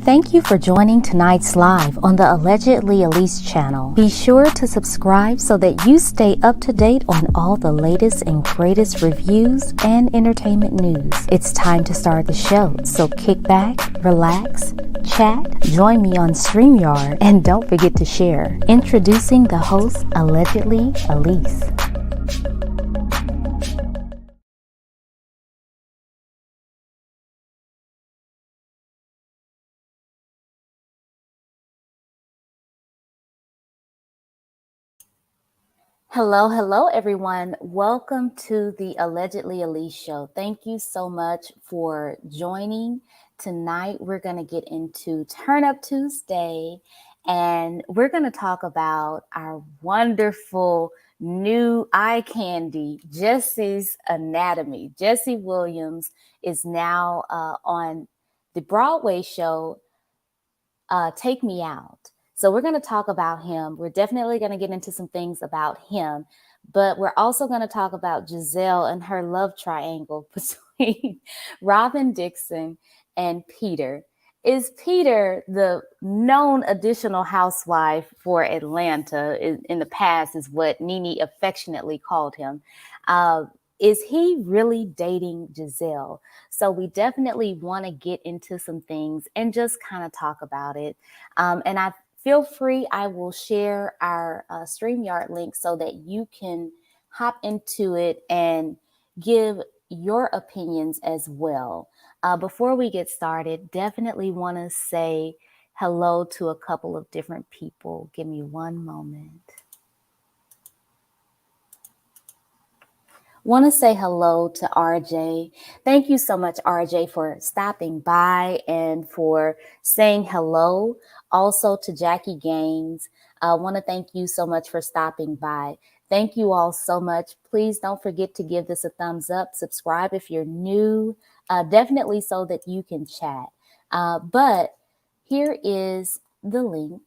Thank you for joining tonight's live on the Allegedly A-lease channel. Be sure to subscribe so that you stay up to date on all the latest and greatest reviews and entertainment news. It's time to start the show, so kick back, relax, chat, join me on StreamYard, and don't forget to share. Introducing the host, Allegedly A-lease. Hello, everyone. Welcome to the Allegedly A-lease show. Thank you so much for joining. Tonight, we're going to get into Turn Up Tuesday, and we're going to talk about our wonderful new eye candy, Jesse's Anatomy. Jesse Williams is now on the Broadway show, Take Me Out. So we're going to talk about him. We're definitely going to get into some things about him, but we're also going to talk about Giselle and her love triangle between Robin Dixon and Peter. Is Peter the known additional housewife for Atlanta? In the past is what Nene affectionately called him. Is he really dating Giselle? So we definitely want to get into some things and just kind of talk about it. And I feel free, I will share our StreamYard link so that you can hop into it and give your opinions as well. Before we get started, definitely want to say hello to a couple of different people. Give me one moment. Want to say hello to RJ. Thank you so much, RJ, for stopping by and for saying hello. Also to Jackie Gaines. I want to thank you so much for stopping by. Thank you all so much. Please don't forget to give this a thumbs up. Subscribe if you're new, definitely so that you can chat. But here is the link.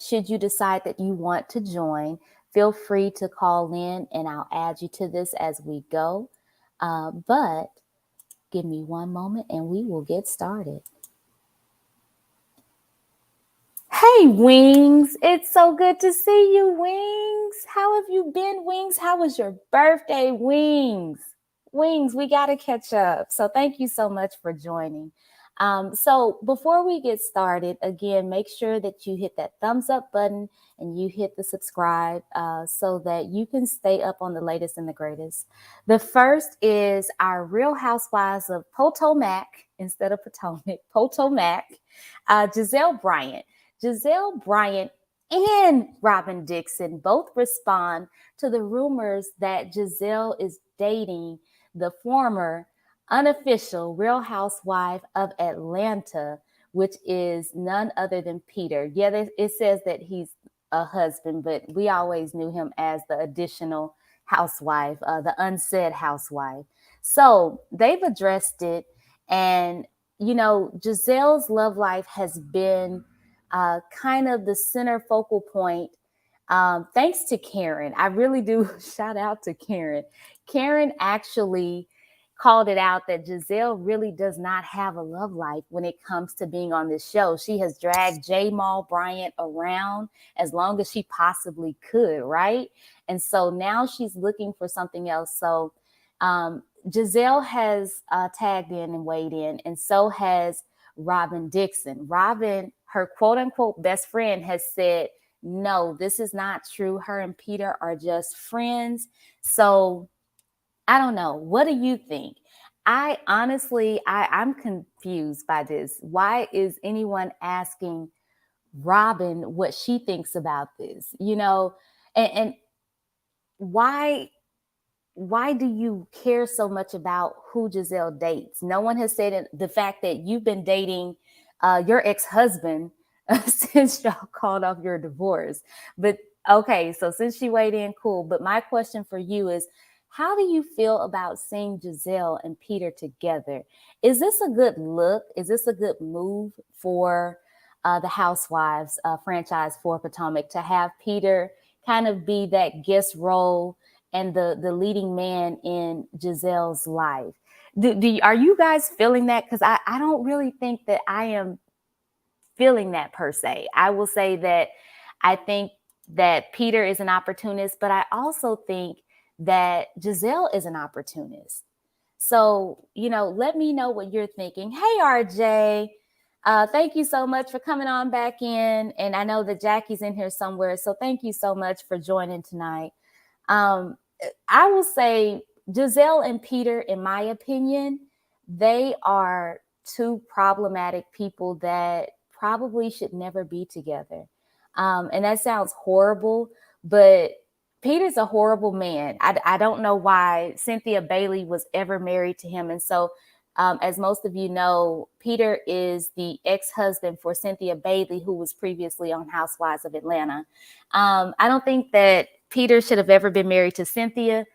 Should you decide that you want to join, feel free to call in and I'll add you to this as we go. But give me one moment and we will get started. Hey, Wings. It's so good to see you, Wings. How have you been, Wings? How was your birthday, Wings? Wings, we got to catch up. So thank you so much for joining. So before we get started, again, make sure that you hit that thumbs up button and you hit the subscribe so that you can stay up on the latest and the greatest. The first is our Real Housewives of Potomac, instead of Potomac, Potomac, Giselle Bryant. Giselle Bryant and Robin Dixon both respond to the rumors that Giselle is dating the former unofficial Real Housewife of Atlanta, which is none other than Peter. Yeah, it says that he's a husband, but we always knew him as the additional housewife, the unsaid housewife. So they've addressed it. And, you know, Giselle's love life has been kind of the center focal point. Thanks to Karen. I really do shout out to Karen. Karen actually called it out that Giselle really does not have a love life when it comes to being on this show. She has dragged Jamal Bryant around as long as she possibly could, right? And so now she's looking for something else. So Giselle has tagged in and weighed in, and so has Robin Dixon. Robin, her quote unquote best friend, has said, no, this is not true. Her and Peter are just friends. So I don't know. What do you think? I honestly, I'm confused by this. Why is anyone asking Robin what she thinks about this? You know, and why do you care so much about who Giselle dates? No one has said the fact that you've been dating your ex-husband since y'all called off your divorce. But okay, so since she weighed in, cool. But my question for you is, how do you feel about seeing Giselle and Peter together? Is this a good look? Is this a good move for the Housewives franchise for Potomac to have Peter kind of be that guest role and the leading man in Giselle's life? Are you guys feeling that? Because I don't really think that I am feeling that per se. I will say that I think that Peter is an opportunist, but I also think that Giselle is an opportunist. So, let me know what you're thinking. Hey, RJ, thank you so much for coming on back in. And I know that Jackie's in here somewhere. So thank you so much for joining tonight. I will say Giselle and Peter, in my opinion, they are two problematic people that probably should never be together. And that sounds horrible, but Peter's a horrible man. I don't know why Cynthia Bailey was ever married to him. And so, as most of you know, Peter is the ex-husband for Cynthia Bailey, who was previously on Housewives of Atlanta. I don't think that Peter should have ever been married to Cynthia.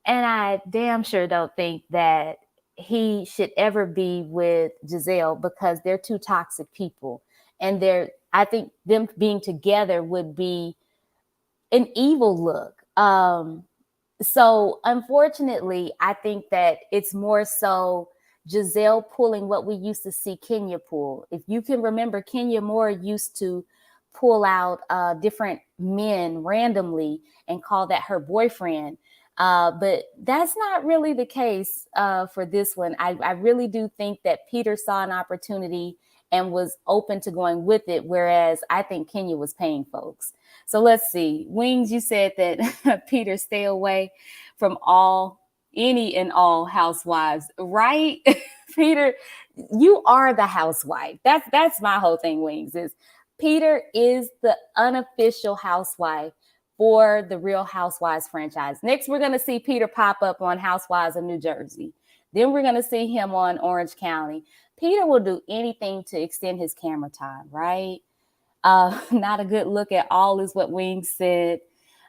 And I damn sure don't think that he should ever be with Giselle, because they're two toxic people. And I think them being together would be an evil look. So unfortunately, I think that it's more so Giselle pulling what we used to see Kenya pull. If you can remember, Kenya Moore used to pull out different men randomly and call that her boyfriend. But that's not really the case for this one. I really do think that Peter saw an opportunity and was open to going with it, whereas I think Kenya was paying folks. So let's see. Wings, you said that Peter, stay away from any and all housewives, right? Peter, you are the housewife. That's my whole thing, Wings, is Peter is the unofficial housewife for the Real Housewives franchise. Next, we're going to see Peter pop up on Housewives of New Jersey. Then we're going to see him on Orange County. Peter will do anything to extend his camera time, right? Not a good look at all is what Wings said.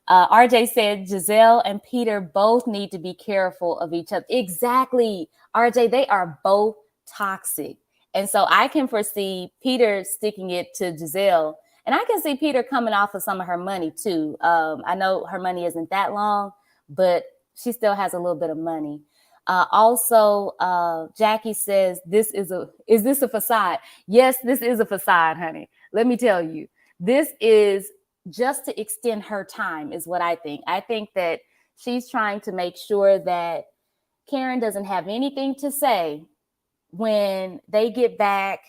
RJ said Giselle and Peter both need to be careful of each other. Exactly. RJ, they are both toxic. And so I can foresee Peter sticking it to Giselle. And I can see Peter coming off of some of her money too. I know her money isn't that long, but she still has a little bit of money. Also, Jackie says, is this a facade? Yes, this is a facade, honey. Let me tell you, this is just to extend her time is what I think. I think that she's trying to make sure that Karen doesn't have anything to say when they get back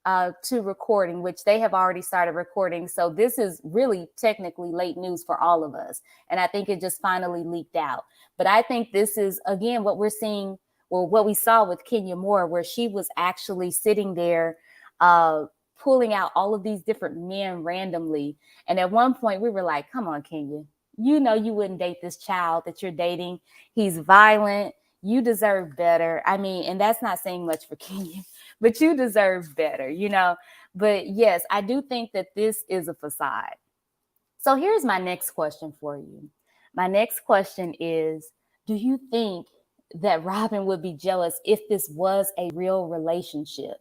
to recording, which they have already started recording. So this is really technically late news for all of us. And I think it just finally leaked out. But I think this is, again, what we're seeing, or what we saw with Kenya Moore, where she was actually sitting there pulling out all of these different men randomly. And at one point we were like, come on, Kenya, you know you wouldn't date this child that you're dating. He's violent. You deserve better. I mean, and that's not saying much for Kenya, but you deserve better, But yes, I do think that this is a facade. So here's my next question for you. My next question is, do you think that Robin would be jealous if this was a real relationship?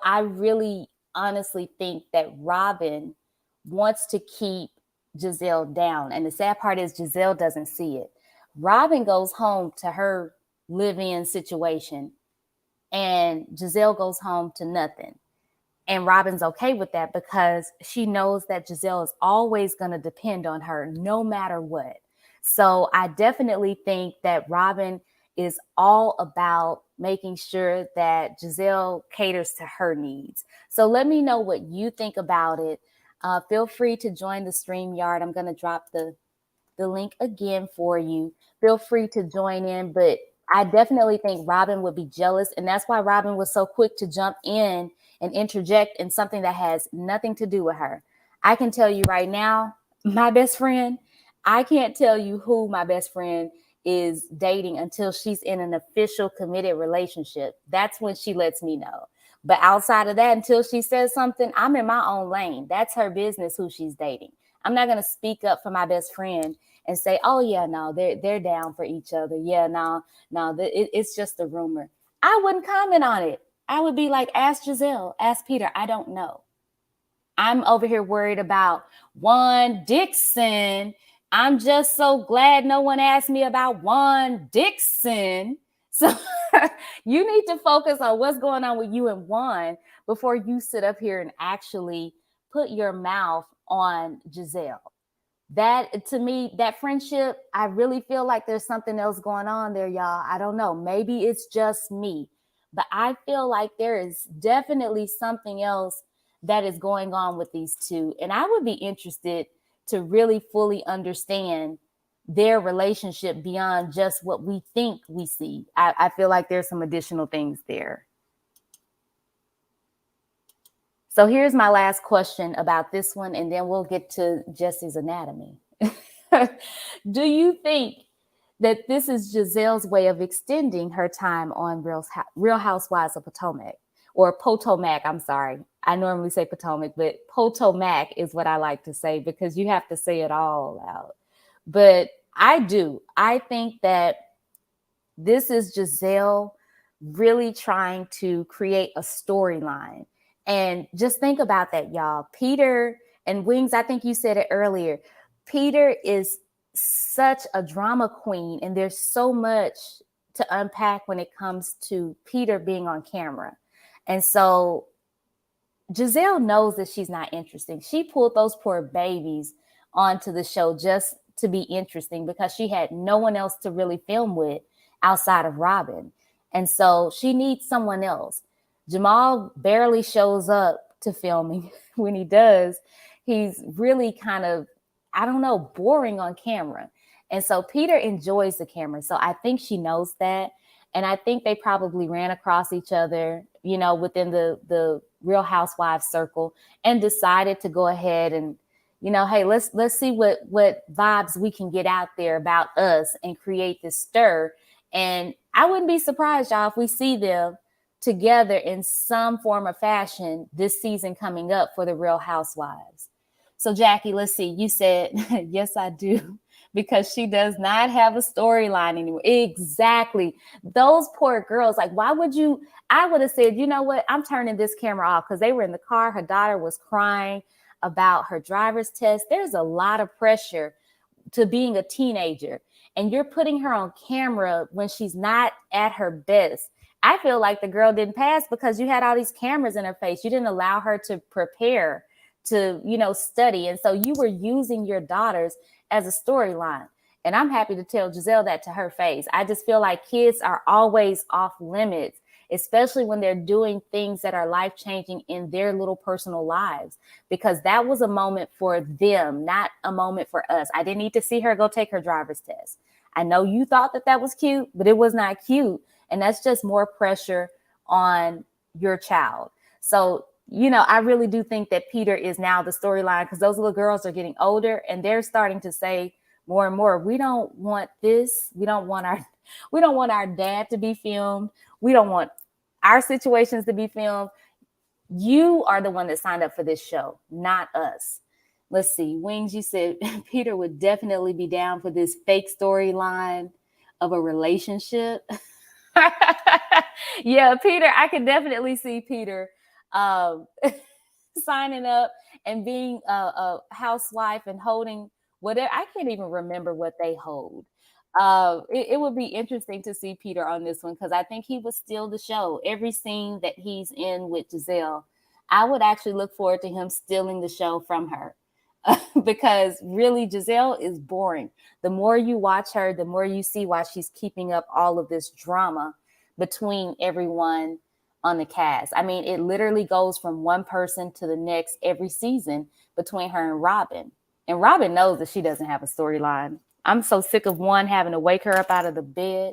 I really honestly think that Robin wants to keep Giselle down. And the sad part is Giselle doesn't see it. Robin goes home to her live-in situation, and Giselle goes home to nothing. And Robin's okay with that because she knows that Giselle is always going to depend on her no matter what. So I definitely think that Robin is all about making sure that Giselle caters to her needs. So let me know what you think about it. Feel free to join the StreamYard. I'm going to drop the link again for you. Feel free to join in, but I definitely think Robin would be jealous. And that's why Robin was so quick to jump in and interject in something that has nothing to do with her. I can tell you right now, my best friend, I can't tell you who my best friend is dating until she's in an official committed relationship. That's when she lets me know. But outside of that, until she says something, I'm in my own lane. That's her business who she's dating. I'm not going to speak up for my best friend and say, oh, yeah, no, they're down for each other. Yeah, no, it's just a rumor. I wouldn't comment on it. I would be like, ask Giselle, ask Peter. I don't know. I'm over here worried about Juan Dixon. I'm just so glad no one asked me about Juan Dixon. So you need to focus on what's going on with you and Juan. before you sit up here and actually put your mouth on Giselle. That, to me, that friendship, I really feel like there's something else going on there, y'all. I don't know. Maybe it's just me, but I feel like there is definitely something else that is going on with these two. And I would be interested to really fully understand their relationship beyond just what we think we see. I feel like there's some additional things there. So here's my last question about this one, and then we'll get to Jesse's anatomy. Do you think that this is Giselle's way of extending her time on Real Housewives of Potomac, or Potomac? I'm sorry. I normally say Potomac, but Potomac is what I like to say because you have to say it all out. But I do. I think that this is Giselle really trying to create a storyline. And just think about that, y'all. Peter and Wings, I think you said it earlier. Peter is such a drama queen, and there's so much to unpack when it comes to Peter being on camera. And so Giselle knows that she's not interesting. She pulled those poor babies onto the show just to be interesting because she had no one else to really film with outside of Robin. And so she needs someone else. Jamal barely shows up to filming. When he does, he's really kind of, I don't know, boring on camera. And so Peter enjoys the camera. So I think she knows that. And I think they probably ran across each other, you know, within the Real Housewives circle, and decided to go ahead and, you know, hey, let's see what vibes we can get out there about us and create this stir. And I wouldn't be surprised, y'all, if we see them together in some form or fashion this season coming up for the Real Housewives. So Jackie, let's see. You said, yes, I do, because she does not have a storyline anymore. Exactly. Those poor girls, like, why would you? I would have said, you know what? I'm turning this camera off, because they were in the car. Her daughter was crying about her driver's test. There's a lot of pressure to being a teenager, and you're putting her on camera when she's not at her best. I feel like the girl didn't pass because you had all these cameras in her face. You didn't allow her to prepare, to, you know, study. And so you were using your daughters as a storyline. And I'm happy to tell Giselle that to her face. I just feel like kids are always off limits, especially when they're doing things that are life-changing in their little personal lives, because that was a moment for them, not a moment for us. I didn't need to see her go take her driver's test. I know you thought that was cute, but it was not cute. And that's just more pressure on your child. So, you know, I really do think that Peter is now the storyline, because those little girls are getting older and they're starting to say more and more, we don't want this. We don't want our dad to be filmed. We don't want our situations to be filmed. You are the one that signed up for this show, not us. Let's see. Wings, you said Peter would definitely be down for this fake storyline of a relationship. Yeah, Peter, I can definitely see Peter signing up and being a housewife and holding whatever. I can't even remember what they hold. It would be interesting to see Peter on this one, because I think he would steal the show. Every scene that he's in with Giselle, I would actually look forward to him stealing the show from her. Because really, Giselle is boring. The more you watch her, the more you see why she's keeping up all of this drama between everyone on the cast. I mean, it literally goes from one person to the next every season between her and Robin. And Robin knows that she doesn't have a storyline. I'm so sick of one having to wake her up out of the bed.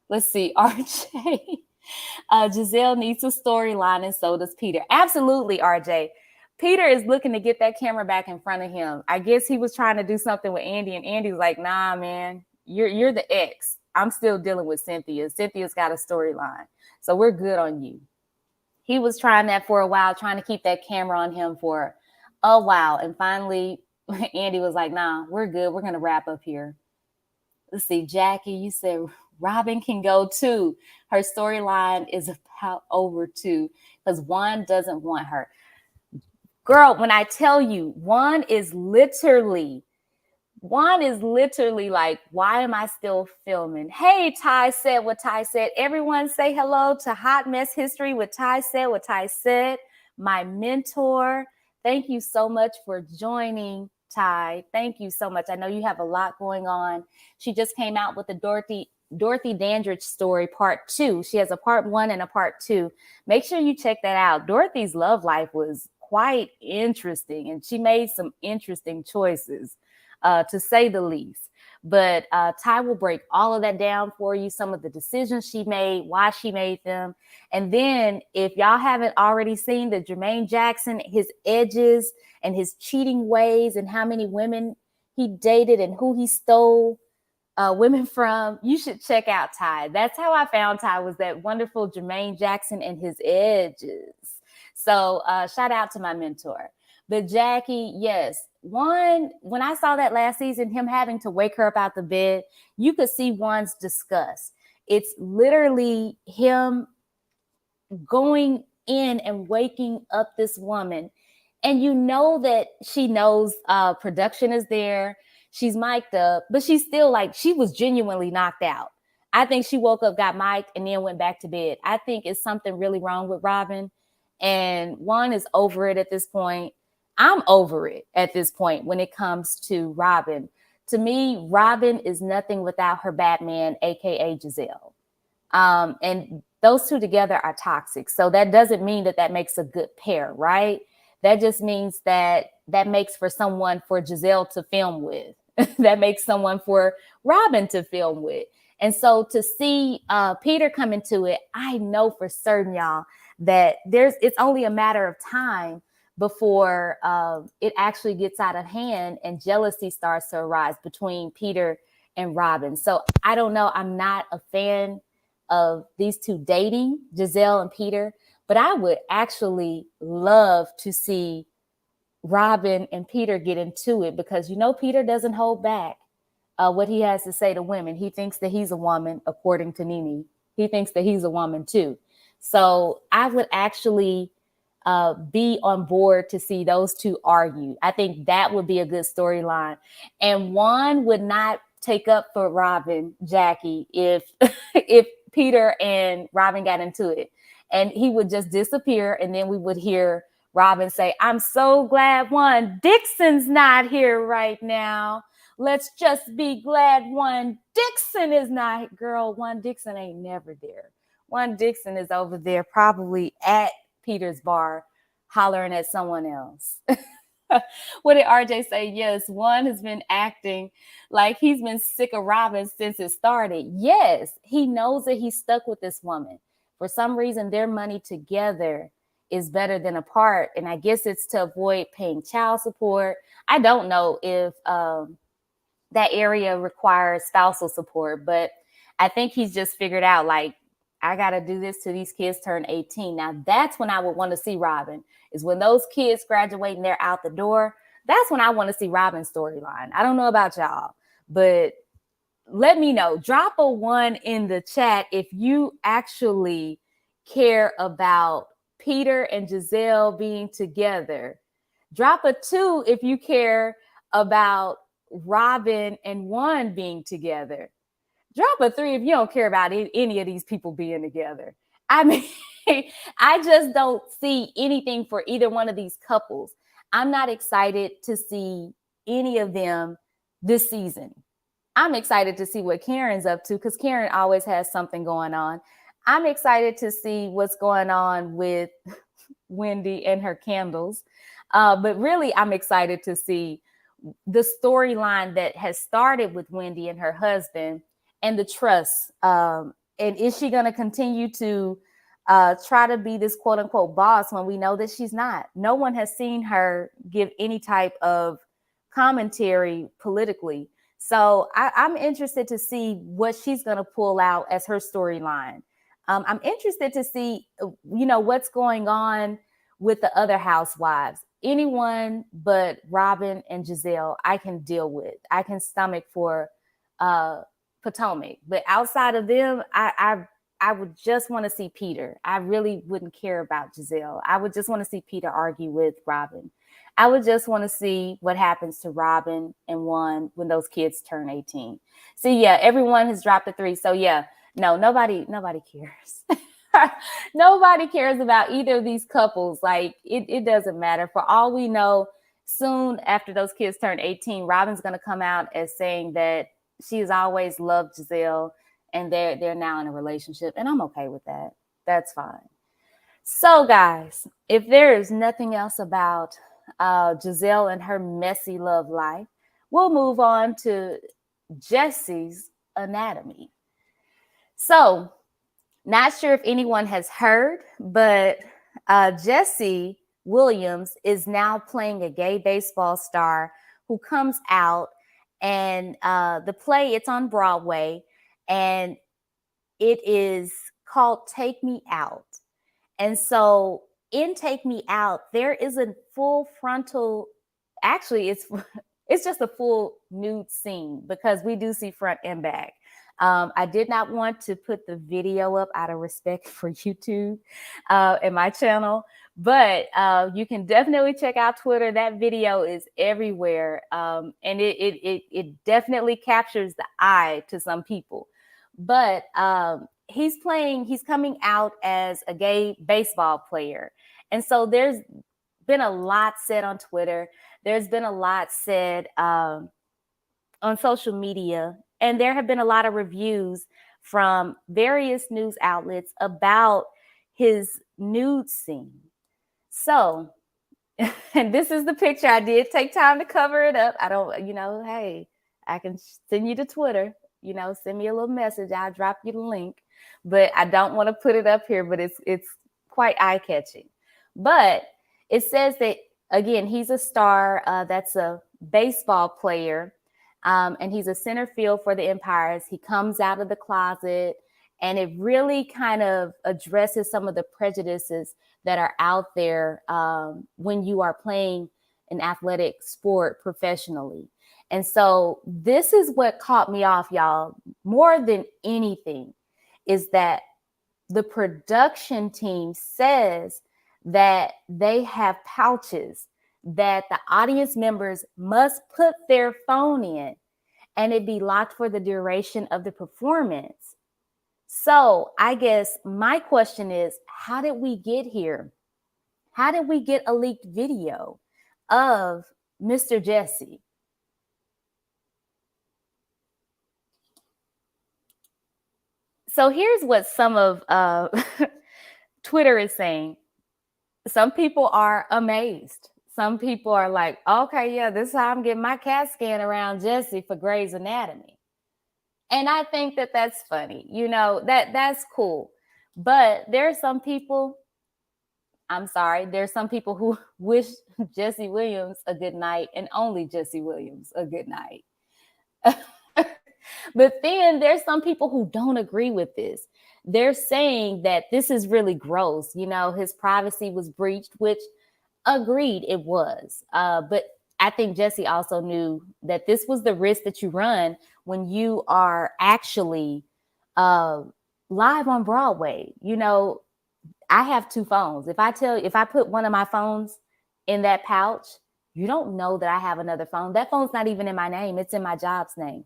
Let's see, RJ. Giselle needs a storyline, and so does Peter. Absolutely, RJ. Peter is looking to get that camera back in front of him. I guess he was trying to do something with Andy, and Andy's like, nah, man, you're the ex. I'm still dealing with Cynthia. Cynthia's got a storyline, so we're good on you. He was trying that for a while, trying to keep that camera on him for a while. And finally, Andy was like, nah, we're good. We're going to wrap up here. Let's see, Jackie, you said Robin can go too. Her storyline is about over too, because Juan doesn't want her. Girl, when I tell you, Juan is literally Juan is literally like, why am I still filming? Hey, Ty said what Ty said. Everyone say hello to Hot Mess History with Ty said what Ty said. My mentor. Thank you so much for joining, Ty. Thank you so much. I know you have a lot going on. She just came out with the Dorothy Dandridge story part 2. She has a part 1 and a part 2. Make sure you check that out. Dorothy's love life was quite interesting, and she made some interesting choices, to say the least. But Ty will break all of that down for you, some of the decisions she made, why she made them. And then if y'all haven't already seen the Jermaine Jackson, his edges and his cheating ways and how many women he dated and who he stole women from, you should check out Ty. That's how I found Ty, was that wonderful Jermaine Jackson and his edges. So shout out to my mentor. But Jackie, yes, Juan, when I saw that last season, him having to wake her up out the bed, you could see Juan's disgust. It's literally him going in and waking up this woman. And you know that she knows production is there. She's mic'd up, but she's still like, she was genuinely knocked out. I think she woke up, got mic'd, and then went back to bed. I think it's something really wrong with Robin. And Juan is over it at this point. I'm over it at this point when it comes to Robin. To me, Robin is nothing without her Batman, aka Giselle. And those two together are toxic. So that doesn't mean that makes a good pair, right? That just means that makes for someone for Giselle to film with. That makes someone for Robin to film with. And so to see Peter come into it, I know for certain, y'all, that it's only a matter of time before it actually gets out of hand and jealousy starts to arise between Peter and Robin. So I don't know. I'm not a fan of these two dating, Giselle and Peter, but I would actually love to see Robin and Peter get into it, because Peter doesn't hold back what he has to say to women. He thinks that he's a woman, according to Nene. He thinks that he's a woman too. So I would actually be on board to see those two argue. I think that would be a good storyline. And Juan would not take up for Robin, Jackie, if if Peter and Robin got into it. And he would just disappear, and then we would hear Robin say, I'm so glad Juan Dixon's not here right now. Let's just be glad Juan Dixon is not. Girl, Juan Dixon ain't never there. Juan Dixon is over there probably at Peter's bar hollering at someone else. What did RJ say? Yes, Juan has been acting like he's been sick of Robin since it started. Yes, he knows that he's stuck with this woman. For some reason, their money together is better than apart. And I guess it's to avoid paying child support. I don't know if that area requires spousal support, but I think he's just figured out, like, I got to do this till these kids turn 18. Now, that's when I would want to see Robin, is when those kids graduate and they're out the door. That's when I want to see Robin's storyline. I don't know about y'all, but let me know. Drop a 1 in the chat if you actually care about Peter and Giselle being together. Drop a 2 if you care about Robin and Juan being together. Drop a 3 if you don't care about any of these people being together. I mean, I just don't see anything for either one of these couples. I'm not excited to see any of them this season. I'm excited to see what Karen's up to, because Karen always has something going on. I'm excited to see what's going on with Wendy and her candles. But really, I'm excited to see the storyline that has started with Wendy and her husband and the trust. And is she going to continue to try to be this quote unquote boss when we know that she's not? No one has seen her give any type of commentary politically. So I'm interested to see what she's going to pull out as her storyline. I'm interested to see, what's going on with the other housewives. Anyone but Robin and Giselle, I can deal with. I can stomach for Potomac. But outside of them, I would just want to see Peter. I really wouldn't care about Giselle. I would just want to see Peter argue with Robin. I would just want to see what happens to Robin and Juan when those kids turn 18. So yeah, everyone has dropped a 3. So yeah, no, nobody cares. Nobody cares about either of these couples. Like it doesn't matter. For all we know, soon after those kids turn 18, Robin's going to come out as saying that she has always loved Giselle and they're now in a relationship. And I'm okay with that. That's fine. So guys, if there is nothing else about Giselle and her messy love life, we'll move on to Jesse's anatomy. So, not sure if anyone has heard, but Jesse Williams is now playing a gay baseball star who comes out, and the play, it's on Broadway, and it is called Take Me Out. And so in Take Me Out, there is a full frontal, actually, it's just a full nude scene because we do see front and back. I did not want to put the video up out of respect for YouTube and my channel, but you can definitely check out Twitter. That video is everywhere, and it definitely captures the eye to some people. But he's coming out as a gay baseball player, and so there's been a lot said on Twitter. There's been a lot said on social media, and there have been a lot of reviews from various news outlets about his nude scene. So, and this is the picture. I did take time to cover it up. I don't, hey, I can send you to Twitter, send me a little message. I'll drop you the link, but I don't want to put it up here, but it's quite eye-catching. But it says that, again, he's a star. That's a baseball player. And he's a center field for the Empires. He comes out of the closet, and it really kind of addresses some of the prejudices that are out there when you are playing an athletic sport professionally. And so this is what caught me off, y'all, more than anything, is that the production team says that they have pouches that the audience members must put their phone in, and it be locked for the duration of the performance. So I guess my question is, how did we get here? How did we get a leaked video of Mr. Jesse? So here's what some of Twitter is saying. Some people are amazed. Some people are like, okay, yeah, this is how I'm getting my CAT scan around Jesse for Grey's Anatomy. And I think that that's funny, that's cool. But there are some people, I'm sorry, there's some people who wish Jesse Williams a good night, and only Jesse Williams a good night. But then there's some people who don't agree with this. They're saying that this is really gross. His privacy was breached, which agreed it was. But I think Jesse also knew that this was the risk that you run when you are actually live on Broadway. I have 2 phones. If I put one of my phones in that pouch, you don't know that I have another phone. That phone's not even in my name. It's in my job's name.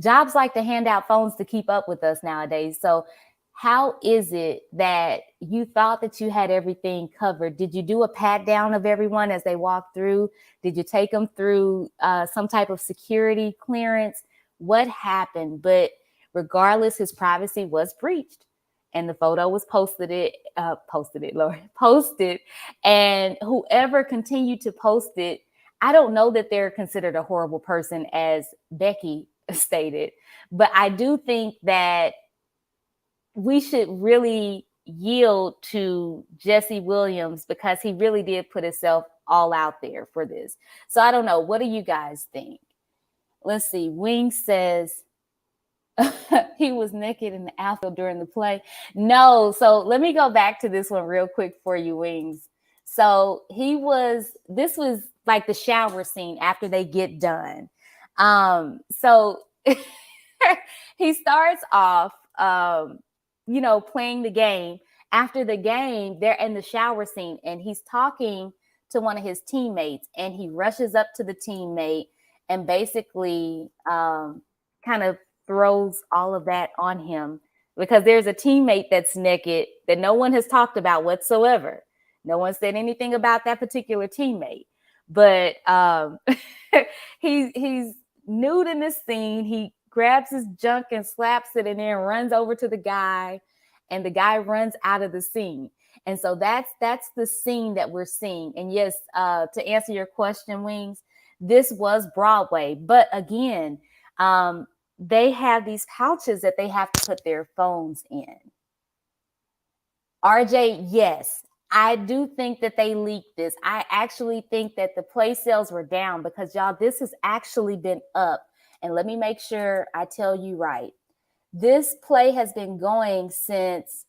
Jobs like to hand out phones to keep up with us nowadays. So how is it that you thought that you had everything covered? Did you do a pat down of everyone as they walked through? Did you take them through some type of security clearance? What happened? But regardless, his privacy was breached, and the photo was posted. And whoever continued to post it, I don't know that they're considered a horrible person, as Becky stated, but I do think that we should really yield to Jesse Williams because he really did put himself all out there for this. So I don't know. What do you guys think? Let's see. Wing says he was naked in the outfield during the play. No. So let me go back to this one real quick for you, Wings. So this was like the shower scene after they get done. So he starts off, playing the game. After the game, they're in the shower scene, and he's talking to one of his teammates, and he rushes up to the teammate and basically kind of throws all of that on him, because there's a teammate that's naked that no one has talked about whatsoever. No one said anything about that particular teammate, but he's nude in this scene. He grabs his junk and slaps it and then runs over to the guy, and the guy runs out of the scene. And so that's the scene that we're seeing. And yes, to answer your question, Wings, this was Broadway. But again, they have these pouches that they have to put their phones in. RJ, yes, I do think that they leaked this. I actually think that the play sales were down because, y'all, this has actually been up. And let me make sure I tell you right. This play has been going since,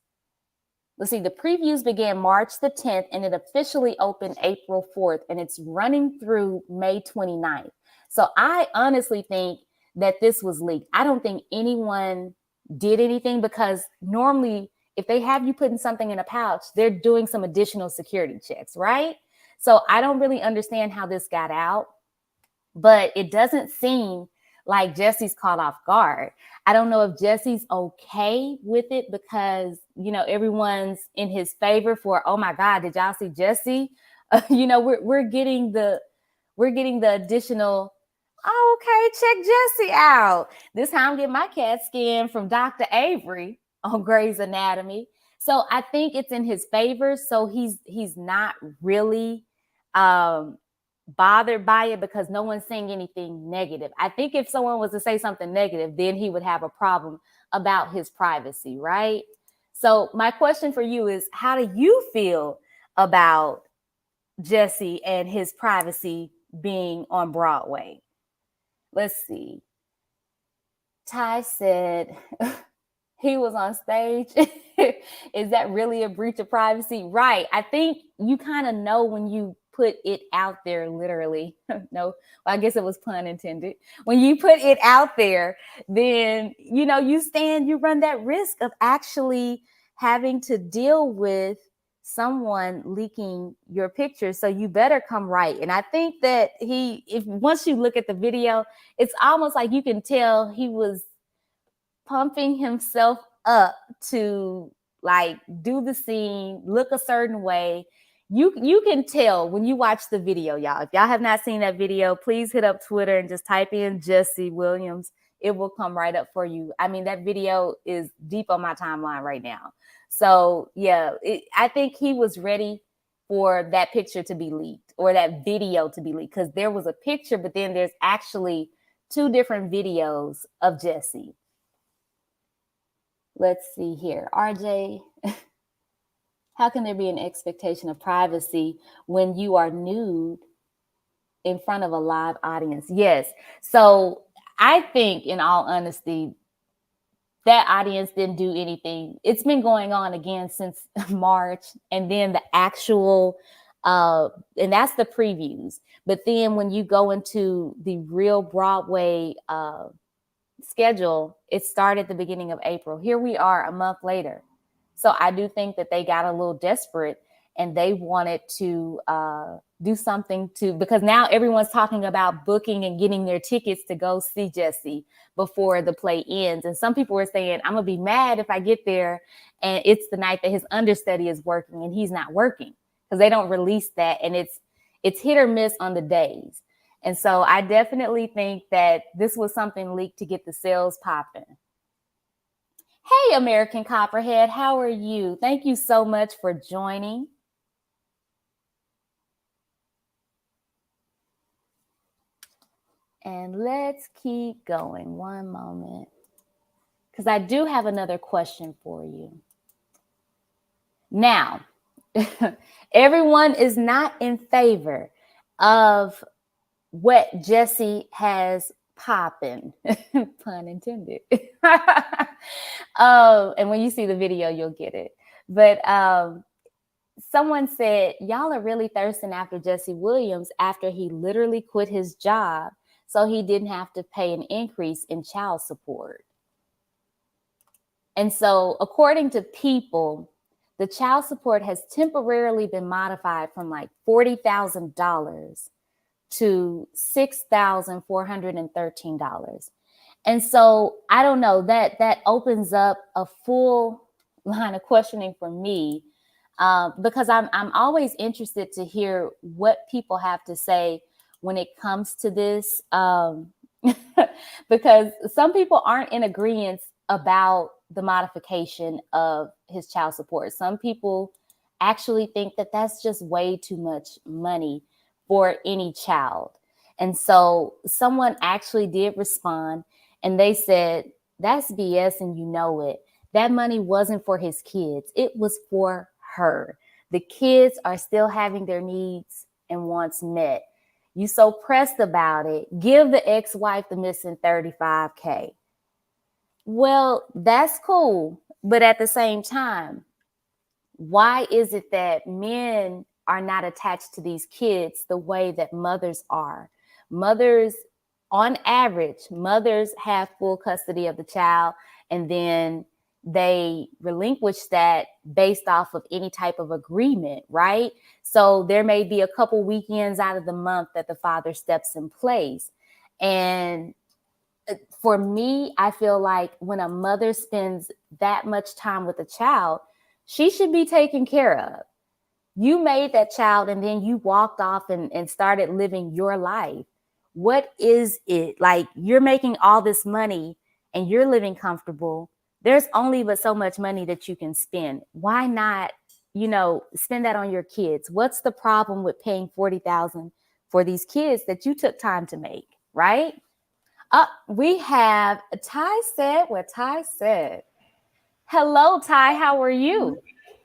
let's see, the previews began March the 10th and it officially opened April 4th, and it's running through May 29th. So I honestly think that this was leaked. I don't think anyone did anything, because normally if they have you putting something in a pouch, they're doing some additional security checks, right? So I don't really understand how this got out, but it doesn't seem like Jesse's caught off guard. I don't know if Jesse's okay with it because, you know, everyone's in his favor for, oh my God, did y'all see Jesse? You know, we're getting the additional, oh, okay, check Jesse out. This time I'm getting my CAT scan from Dr. Avery on Grey's Anatomy. So I think it's in his favor. So he's not really bothered by it because no one's saying anything negative. I think if someone was to say something negative, then he would have a problem about his privacy, right? So my question for you is, how do you feel about Jesse and his privacy being on Broadway? Let's see. Ty said he was on stage. Is that really a breach of privacy? Right. I think you kind of know when you put it out there, literally. No, well, I guess it was pun intended. When you put it out there, then, you know, you run that risk of actually having to deal with someone leaking your picture. So you better come right. And I think that once you look at the video, it's almost like you can tell he was pumping himself up to like do the scene, look a certain way. You can tell when you watch the video, y'all. If y'all have not seen that video, please hit up Twitter and just type in Jesse Williams. It will come right up for you. I mean, that video is deep on my timeline right now. So yeah, I think he was ready for that picture to be leaked or that video to be leaked, because there was a picture, but then there's actually 2 different videos of Jesse. Let's see here. RJ, how can there be an expectation of privacy when you are nude in front of a live audience? Yes. So I think, in all honesty, that audience didn't do anything. It's been going on again since March, and then the actual, and that's the previews. But then when you go into the real Broadway schedule, it started the beginning of April. Here we are a month later. So I do think that they got a little desperate and they wanted to do something because now everyone's talking about booking and getting their tickets to go see Jesse before the play ends. And some people were saying, I'm gonna be mad if I get there and it's the night that his understudy is working and he's not working, because they don't release that. And it's hit or miss on the days. And so I definitely think that this was something leaked to get the sales popping. Hey, American Copperhead, how are you? Thank you so much for joining. And let's keep going. One moment, because I do have another question for you. Now, everyone is not in favor of what Jesse has popping, pun intended. And when you see the video, you'll get it. But someone said, y'all are really thirsting after Jesse Williams after he literally quit his job so he didn't have to pay an increase in child support. And so according to People, the child support has temporarily been modified from like $40,000 to $6,413. And so I don't know, that opens up a full line of questioning for me, because I'm always interested to hear what people have to say when it comes to this, because some people aren't in agreement about the modification of his child support. Some people actually think that that's just way too much money for any child. And so someone actually did respond, and they said, that's BS and you know it. That money wasn't for his kids, it was for her. The kids are still having their needs and wants met. You so pressed about it. Give the ex-wife the missing 35K. Well, that's cool. But at the same time, why is it that men are not attached to these kids the way that mothers are? Mothers, on average, mothers have full custody of the child, and then they relinquish that based off of any type of agreement, right? So there may be a couple weekends out of the month that the father steps in place. And for me, I feel like when a mother spends that much time with a child, she should be taken care of. You made that child and then you walked off and started living your life. What is it? Like, you're making all this money and you're living comfortable. There's only but so much money that you can spend. Why not, spend that on your kids? What's the problem with paying 40,000 for these kids that you took time to make, right? We have Ty said what Ty said. Hello, Ty. How are you?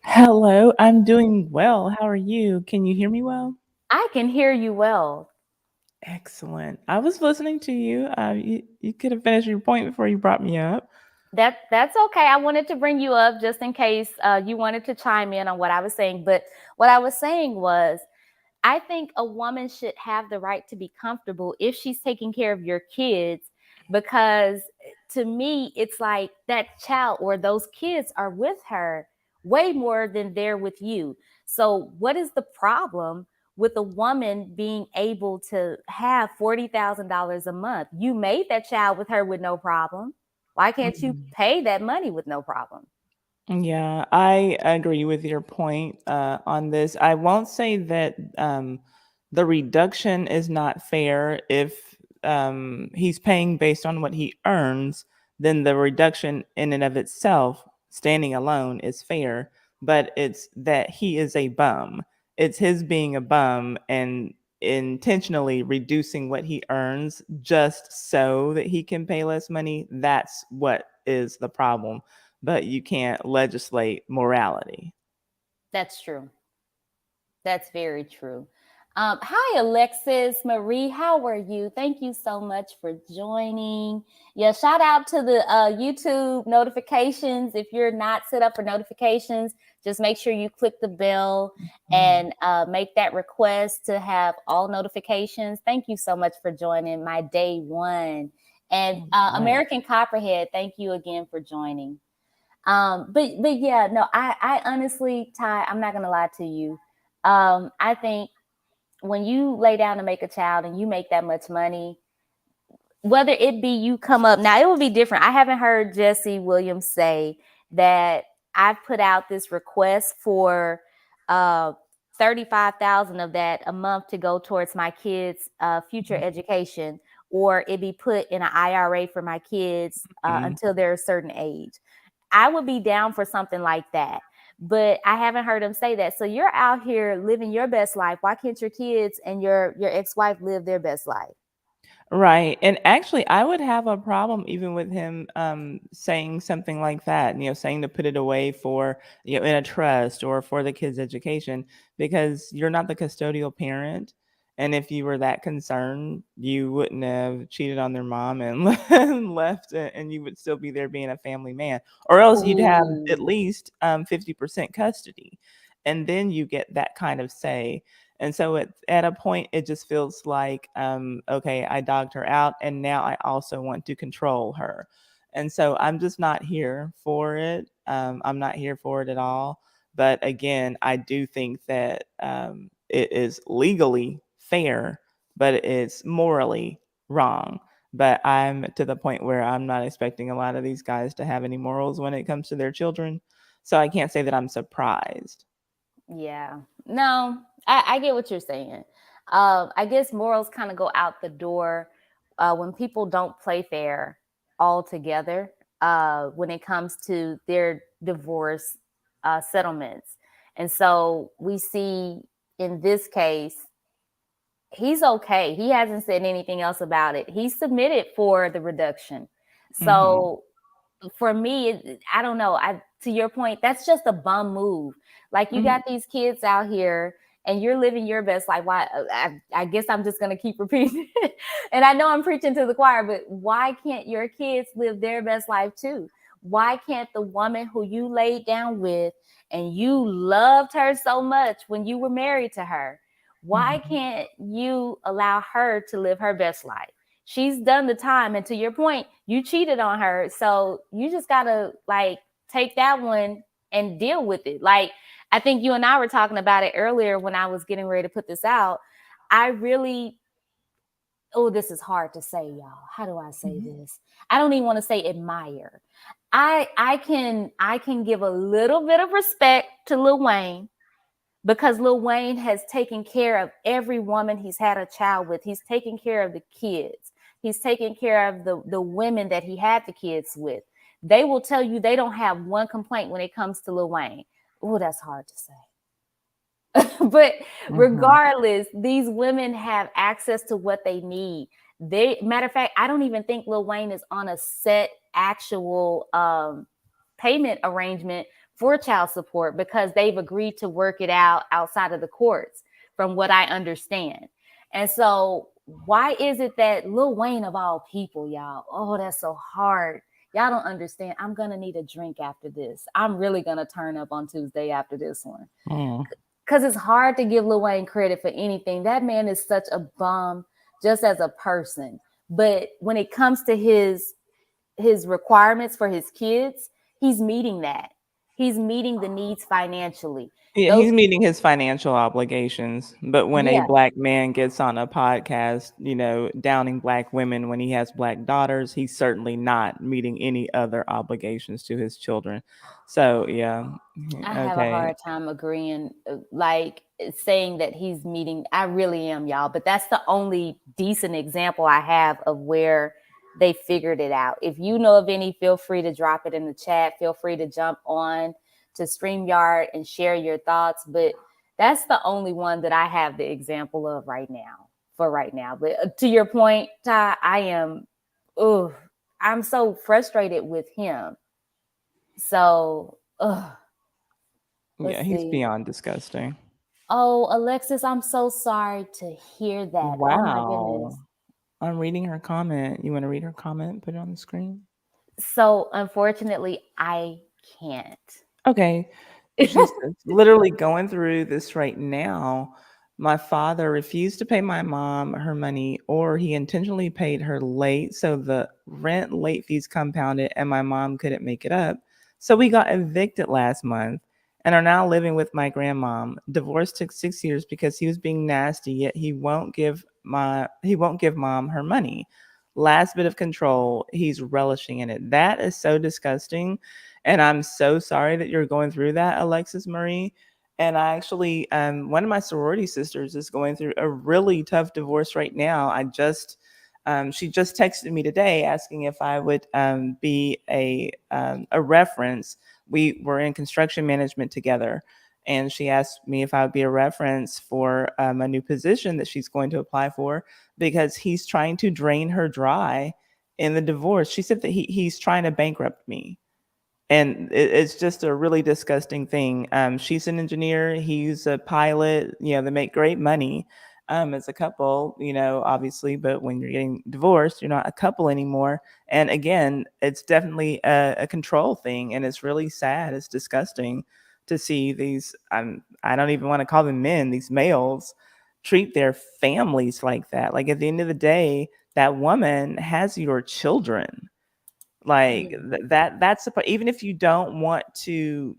Hello, I'm doing well. How are you? Can you hear me well? I can hear you well. Excellent. I was listening to you. You could have finished your point before you brought me up. That's okay. I wanted to bring you up just in case you wanted to chime in on what I was saying. But what I was saying was, I think a woman should have the right to be comfortable if she's taking care of your kids, because to me, it's like that child or those kids are with her way more than they're with you. So, what is the problem with a woman being able to have $40,000 a month? You made that child with her with no problem. Why can't you Mhm. pay that money with no problem? Yeah, I agree with your point on this. I won't say that the reduction is not fair. If he's paying based on what he earns, then the reduction in and of itself, standing alone, is fair. But it's that he is a bum. It's his being a bum and intentionally reducing what he earns just so that he can pay less money. That's what is the problem, but you can't legislate morality. That's true. That's very true. Hi, Alexis Marie. How are you? Thank you so much for joining. Yeah, shout out to the YouTube notifications. If you're not set up for notifications, just make sure you click the bell Mhm. and make that request to have all notifications. Thank you so much for joining my day one. And Right. American Copperhead, thank you again for joining. But yeah, no, I honestly, Ty, I'm not gonna lie to you. I think when you lay down to make a child and you make that much money, whether it be you come up now, it will be different. I haven't heard Jesse Williams say that I've put out this request for uh 35,000 of that a month to go towards my kids' future education, or it be put in an IRA for my kids Mhm. until they're a certain age. I would be down for something like that. But I haven't heard him say that. So you're out here living your best life. Why can't your kids and your ex-wife live their best life? Right. And actually, I would have a problem even with him saying something like that, saying to put it away for, in a trust or for the kid's education, because you're not the custodial parent. And if you were that concerned, you wouldn't have cheated on their mom and and left, and you would still be there being a family man. Or else you'd have at Ooh. least 50% custody. And then you get that kind of say. And so at a point, it just feels like, okay, I dogged her out, and now I also want to control her. And so I'm just not here for it. I'm not here for it at all. But again, I do think that it is legally fair, but it's morally wrong. But I'm to the point where I'm not expecting a lot of these guys to have any morals when it comes to their children. So I can't say that I'm surprised. Yeah. No, I get what you're saying. I guess morals kind of go out the door when people don't play fair altogether when it comes to their divorce settlements. And so we see in this case, he's okay. He hasn't said anything else about it. He submitted for the reduction. Hmm. So for me, I don't know. I To your point, that's just a bum move. Like you got Hmm. these kids out here and you're living your best life. Why? I guess I'm just gonna keep repeating it. And I know I'm preaching to the choir, but why can't your kids live their best life too? Why can't the woman who you laid down with and you loved her so much when you were married to her? Why Hmm. can't you allow her to live her best life? She's done the time, and to your point, you cheated on her, so you just gotta like take that one and deal with it. Like I think you and I were talking about it earlier when I was getting ready to put this out. I really, oh, this is hard to say, y'all. How do I say Hmm. this? I don't even want to say admire. I can give a little bit of respect to Lil Wayne because Lil Wayne has taken care of every woman he's had a child with. He's taken care of the kids. He's taken care of the women that he had the kids with. They will tell you they don't have one complaint when it comes to Lil Wayne. Oh, that's hard to say. But Hmm. regardless, these women have access to what they need. They matter of fact, I don't even think Lil Wayne is on a set actual payment arrangement for child support because they've agreed to work it out outside of the courts, from what I understand. And so, why is it that Lil Wayne, of all people, y'all? Oh, that's so hard. Y'all don't understand. I'm gonna need a drink after this. I'm really gonna turn up on Tuesday after this one Mm. because it's hard to give Lil Wayne credit for anything. That man is such a bum just as a person. But when it comes to his requirements for his kids, he's meeting that. He's meeting the needs financially. Yeah, Those he's meeting his financial obligations. But when a yeah, black man gets on a podcast, downing black women when he has black daughters, he's certainly not meeting any other obligations to his children. So, yeah. I have a Okay. hard time agreeing, like saying that he's meeting. I really am, y'all. But that's the only decent example I have of where they figured it out. If you know of any, feel free to drop it in the chat. Feel free to jump on to StreamYard and share your thoughts. But that's the only one that I have the example of right now, for right now. But to your point, Ty, oh, I'm so frustrated with him. So, Yeah, let's he's see. beyond disgusting. Oh, Alexis, I'm so sorry to hear that. Oh my goodness. Wow. I'm reading her comment. You want to read her comment? Put it on the screen. So unfortunately, I can't. Okay. She's literally going through this right now. My father refused to pay my mom her money, or he intentionally paid her late. So the rent late fees compounded, and my mom couldn't make it up. So we got evicted last month and are now living with my grandmom. Divorce took 6 years because he was being nasty, yet he won't give mom her money. Last bit of control, he's relishing in it. That is so disgusting, and I'm so sorry that you're going through that, Alexis Marie. And I actually, one of my sorority sisters is going through a really tough divorce right now. She just texted me today asking if I would be a reference. We were in construction management together, and she asked me if I would be a reference for a new position that she's going to apply for because he's trying to drain her dry in the divorce. She said that he's trying to bankrupt me, and it's just a really disgusting thing. She's an engineer, he's a pilot. They make great money as a couple, obviously. But when you're getting divorced, you're not a couple anymore. And again, it's definitely a control thing, and it's really sad. It's disgusting to see these. I don't even want to call them men. These males treat their families like that. Like at the end of the day, that woman has your children, like Yeah. that's the part. Even if you don't want to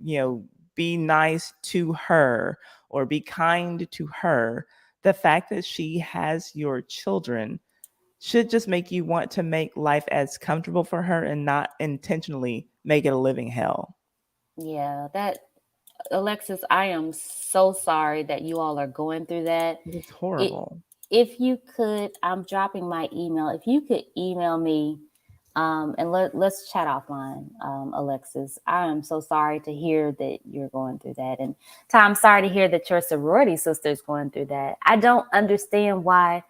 be nice to her or be kind to her, the fact that she has your children should just make you want to make life as comfortable for her and not intentionally make it a living hell. Yeah, that Alexis, I am so sorry that you all are going through that. It's It, horrible. if you could, I'm dropping my email. If you could email me, and let's chat offline, Alexis. I am so sorry to hear that you're going through that, and Tom, sorry to hear that your sorority sister is going through that. I don't understand why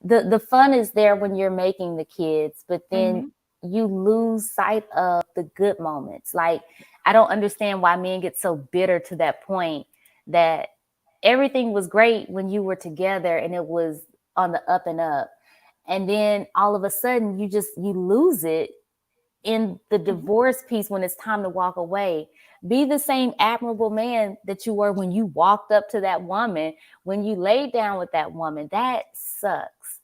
the fun is there when you're making the kids, but then Hmm. you lose sight of the good moments. Like, I don't understand why men get so bitter to that point that everything was great when you were together and it was on the up and up, and then all of a sudden you lose it in the divorce piece when it's time to walk away. Be the same admirable man that you were when you walked up to that woman, when you laid down with that woman. That sucks.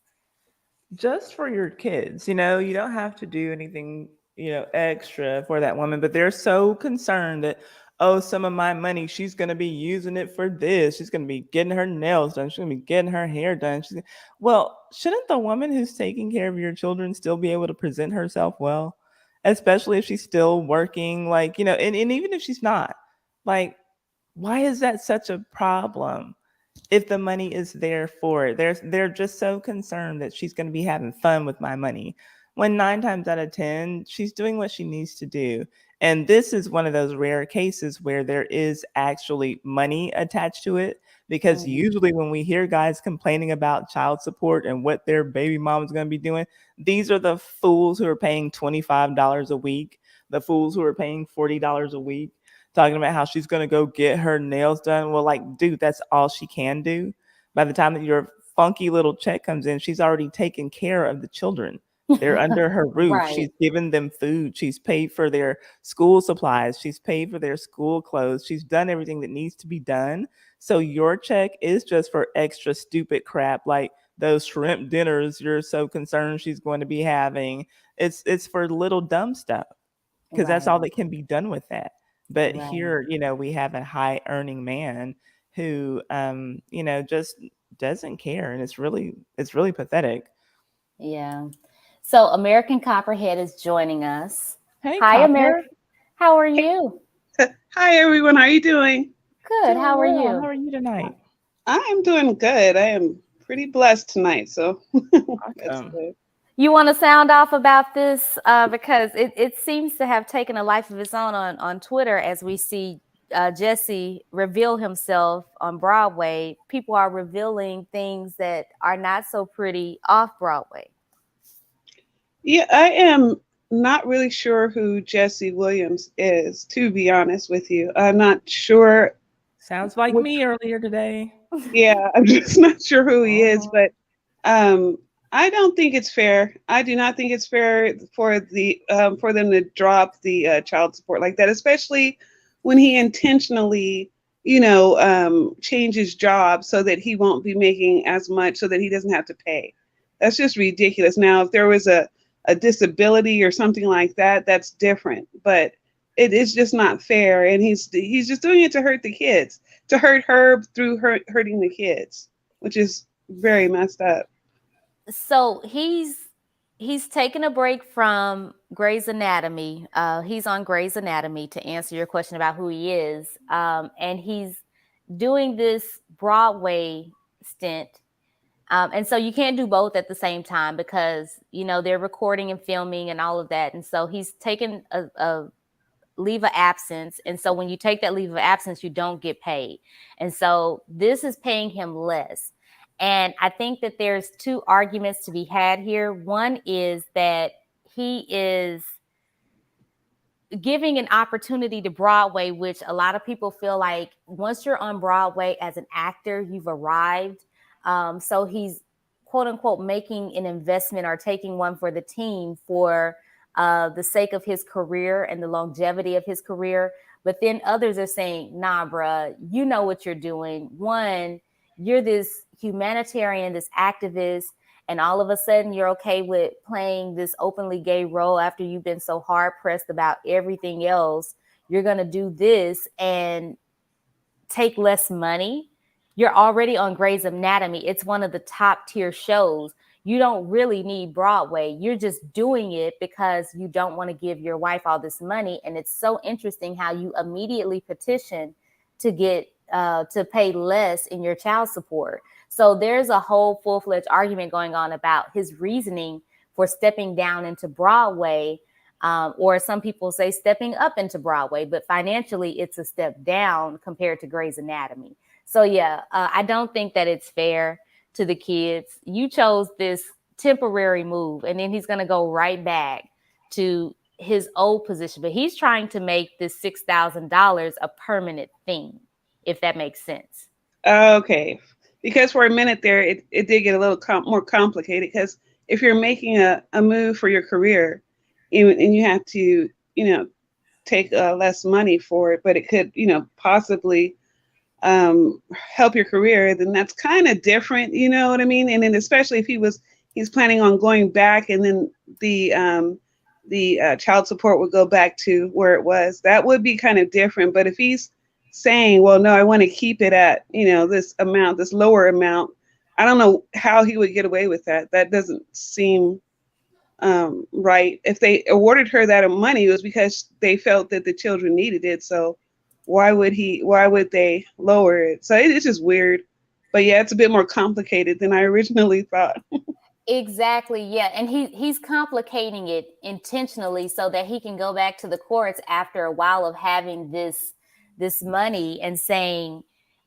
Just for your kids, you don't have to do anything, extra for that woman, but they're so concerned that, oh, some of my money, she's going to be using it for this. She's going to be getting her nails done. She's going to be getting her hair done. Well, shouldn't the woman who's taking care of your children still be able to present herself well, especially if she's still working, like, and even if she's not, like, why is that such a problem? If the money is there for it. They're just so concerned that she's going to be having fun with my money. When 9 times out of 10, she's doing what she needs to do. And this is one of those rare cases where there is actually money attached to it. Because Mhm. usually when we hear guys complaining about child support and what their baby mom is going to be doing, these are the fools who are paying $25 a week, the fools who are paying $40 a week, talking about how she's going to go get her nails done. Well, like, dude, that's all she can do. By the time that your funky little check comes in, she's already taken care of the children. They're under her roof. Right. She's given them food. She's paid for their school supplies. She's paid for their school clothes. She's done everything that needs to be done. So your check is just for extra stupid crap like those shrimp dinners you're so concerned she's going to be having. It's for little dumb stuff because that's Right. all that can be done with that. But Right. here, we have a high earning man who, just doesn't care, and it's really pathetic. Yeah. So American Copperhead is joining us. Hey, Hi, Copper, American. How are you? Hi everyone, how are you doing? Good. doing How are well. How you? are you tonight? I am doing good. I am pretty blessed tonight, so that's Awesome. good. You want to sound off about this because it seems to have taken a life of its own on Twitter as we see Jesse reveal himself on Broadway. People are revealing things that are not so pretty off Broadway. Yeah, I am not really sure who Jesse Williams is, to be honest with you. I'm not sure Sounds like which, me earlier today. yeah, I'm just not sure who he is, Uh-huh. but um I don't think it's fair. I do not think it's fair for them to drop the child support like that, especially when he intentionally, changes job so that he won't be making as much, so that he doesn't have to pay. That's just ridiculous. Now, if there was a disability or something like that, that's different. But it is just not fair, and he's just doing it to hurt the kids, to hurt her through hurting the kids, which is very messed up. So he's taken a break from Grey's Anatomy. He's on Grey's Anatomy to answer your question about who he is, and he's doing this Broadway stint. And so you can't do both at the same time because they're recording and filming and all of that. And so he's taken a leave of absence. And so when you take that leave of absence, you don't get paid. And so this is paying him less. And I think that there's two arguments to be had here. One is that he is giving an opportunity to Broadway, which a lot of people feel like once you're on Broadway as an actor, you've arrived. So he's quote unquote making an investment or taking one for the team for the sake of his career and the longevity of his career. But then others are saying, nah, bruh, you know what you're doing. One, you're this humanitarian, this activist, and all of a sudden you're okay with playing this openly gay role after you've been so hard pressed about everything else. you're going to do this and take less money. You're already on Grey's Anatomy. It's one of the top tier shows. You don't really need Broadway. You're just doing it because you don't want to give your wife all this money. And it's so interesting how you immediately petition to get to pay less in your child support. So there's a whole full-fledged argument going on about his reasoning for stepping down into Broadway, or some people say stepping up into Broadway, but financially it's a step down compared to Grey's Anatomy. So yeah, I don't think that it's fair to the kids. You chose this temporary move, and then he's going to go right back to his old position, but he's trying to make this $6,000 a permanent thing, if that makes sense. Okay, because for a minute there, it did get a little more complicated. Because if you're making a move for your career, and you have to, take less money for it, but it could, possibly help your career, then that's kind of different. You know what I mean? And then especially if he's planning on going back, and then the child support would go back to where it was. That would be kind of different. But if he's saying, well, no, I want to keep it at, this amount, this lower amount, I don't know how he would get away with that. That doesn't seem right. If they awarded her that money, it was because they felt that the children needed it. So why would they lower it? So it's just weird. But yeah, it's a bit more complicated than I originally thought. Exactly. Yeah. And he's complicating it intentionally so that he can go back to the courts after a while of having this money and saying,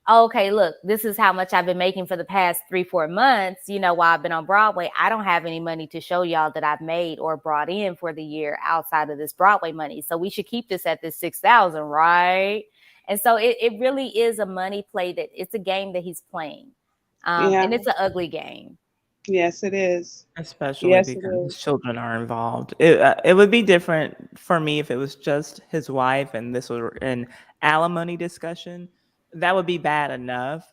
oh, okay, look, this is how much I've been making for the past 3-4 months, while I've been on Broadway. I don't have any money to show y'all that I've made or brought in for the year outside of this Broadway money. So we should keep this at this 6,000, right? And so it really is a money play, that it's a game that he's playing. Yeah. And it's an ugly game. Yes, it is. Especially Yes, it because is. his children are involved. It would be different for me if it was just his wife and this were an alimony discussion. That would be bad enough.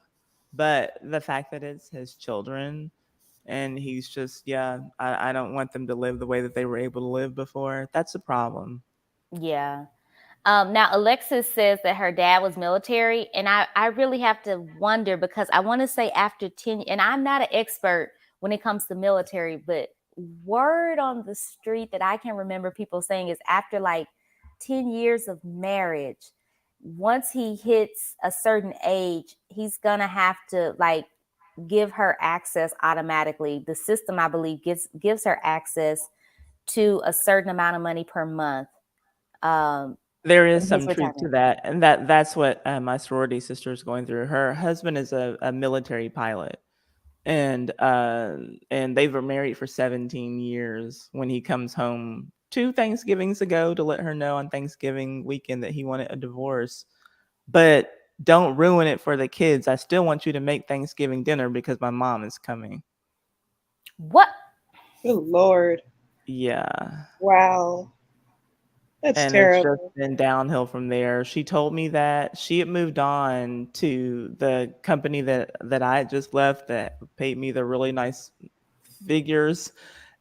But the fact that it's his children and he's just, yeah, I don't want them to live the way that they were able to live before. That's a problem. Yeah. Now, Alexis says that her dad was military, and I really have to wonder, because I want to say after 10, and I'm not an expert when it comes to military, but word on the street that I can remember people saying is after like 10 years of marriage, once he hits a certain age, he's going to have to like give her access automatically. The system, I believe, gives her access to a certain amount of money per month. Um, There is in his some truth to retirement. that, and that's what my sorority sister is going through. Her husband is a military pilot, and they were married for 17 years. When he comes home 2 Thanksgivings ago to let her know on Thanksgiving weekend that he wanted a divorce, but don't ruin it for the kids. I still want you to make Thanksgiving dinner because my mom is coming. What? Good Lord. Yeah. Wow. That's And it's just terrible. been downhill from there. She told me that she had moved on to the company that I had just left that paid me the really nice figures.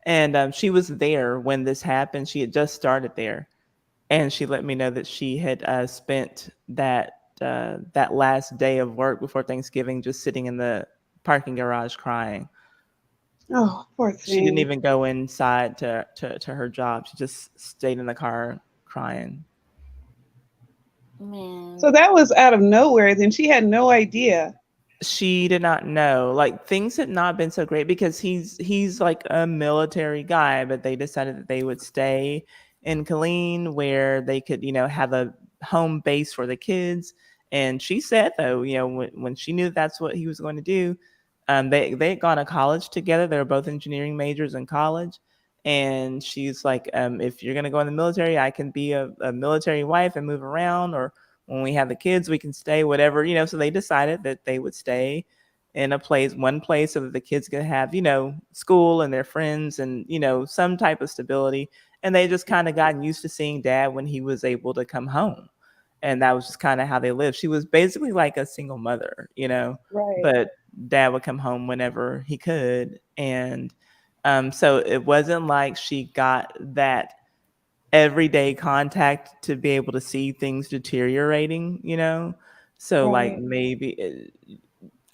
And she was there when this happened. She had just started there, and she let me know that she had spent that last day of work before Thanksgiving just sitting in the parking garage crying. Oh, poor She didn't thing. even go inside to her job. She just stayed in the car crying. Man. So that was out of nowhere. Then she had no idea. She did not know. Like, things had not been so great because he's like a military guy, but they decided that they would stay in Killeen where they could, have a home base for the kids. And she said, though, when she knew that's what he was going to do, they had gone to college together. They were both engineering majors in college. And she's like, if you're going to go in the military, I can be a military wife and move around, or when we have the kids, we can stay, whatever, So they decided that they would stay in one place so that the kids could have, school and their friends and, some type of stability. And they just kind of gotten used to seeing dad when he was able to come home. And that was just kind of how they lived. She was basically like a single mother, Right. but dad would come home whenever he could. And so it wasn't like she got that everyday contact to be able to see things deteriorating, you know? So like Right. maybe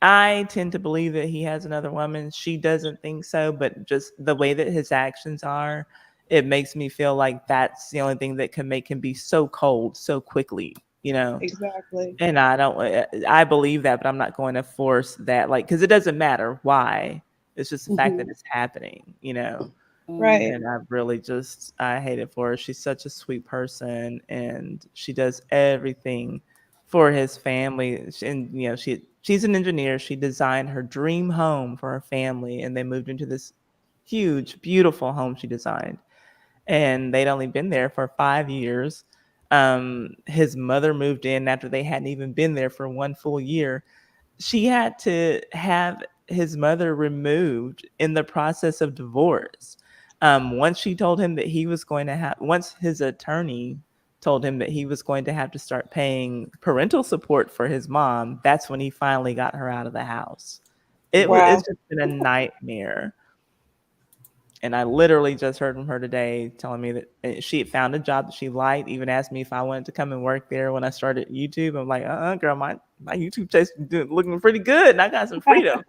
I tend to believe that he has another woman. She doesn't think so, but just the way that his actions are, it makes me feel like that's the only thing that can make him be so cold so quickly, you know? Exactly. And I don't, I believe that, but I'm not going to force that, like, because it doesn't matter why. It's just the fact that Hmm. it's happening, you know? Mm. Right. And I really just, I hate it for her. She's such a sweet person and she does everything for his family. And, you know, she's an engineer. She designed her dream home for her family and they moved into this huge, beautiful home she designed. And they'd only been there for 5 years. His mother moved in after they hadn't even been there for one full year. She had to have his mother removed in the process of divorce. Once she told him that he was going to have, once his attorney told him that he was going to have to start paying parental support for his mom, that's when he finally got her out of the house. It's Wow. just been a nightmare. And I literally just heard from her today telling me that she had found a job that she liked, even asked me if I wanted to come and work there when I started YouTube. I'm like, girl, my YouTube chase is looking pretty good and I got some freedom,